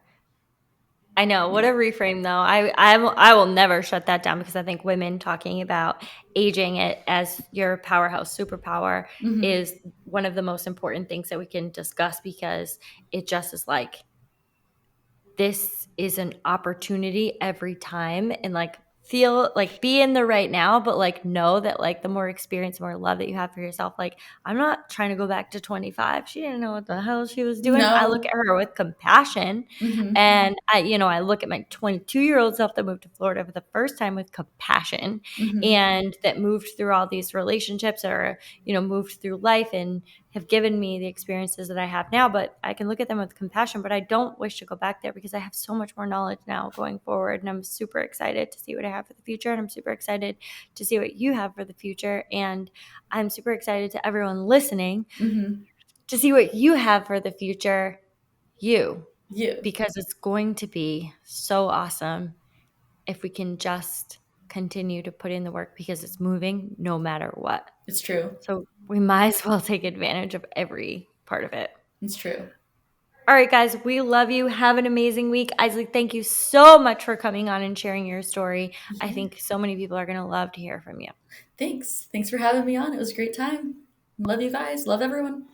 I know. What yeah. a reframe, though. I will never shut that down because I think women talking about aging it as your powerhouse superpower Mm-hmm. is one of the most important things that we can discuss, because it just is like this is an opportunity every time, and like feel like be in the right now, but like know that like the more experience, the more love that you have for yourself. Like I'm not trying to go back to 25. She didn't know what the hell she was doing. I look No. at her with compassion, Mm-hmm. and I look at my 22-year-old self that moved to Florida for the first time with compassion, Mm-hmm. and that moved through all these relationships, or moved through life and have given me the experiences that I have now. But I can look at them with compassion, but I don't wish to go back there because I have so much more knowledge now going forward. And I'm super excited to see what I have for the future. And I'm super excited to see what you have for the future. And I'm super excited to everyone listening Mm-hmm. to see what you have for the future, you, You. because it's going to be so awesome if we can just continue to put in the work, because it's moving no matter what. It's true. So we might as well take advantage of every part of it. It's true. All right, guys, we love you. Have an amazing week. Eisley, thank you so much for coming on and sharing your story. I Yeah. think so many people are going to love to hear from you. Thanks. Thanks for having me on. It was a great time. Love you guys. Love everyone.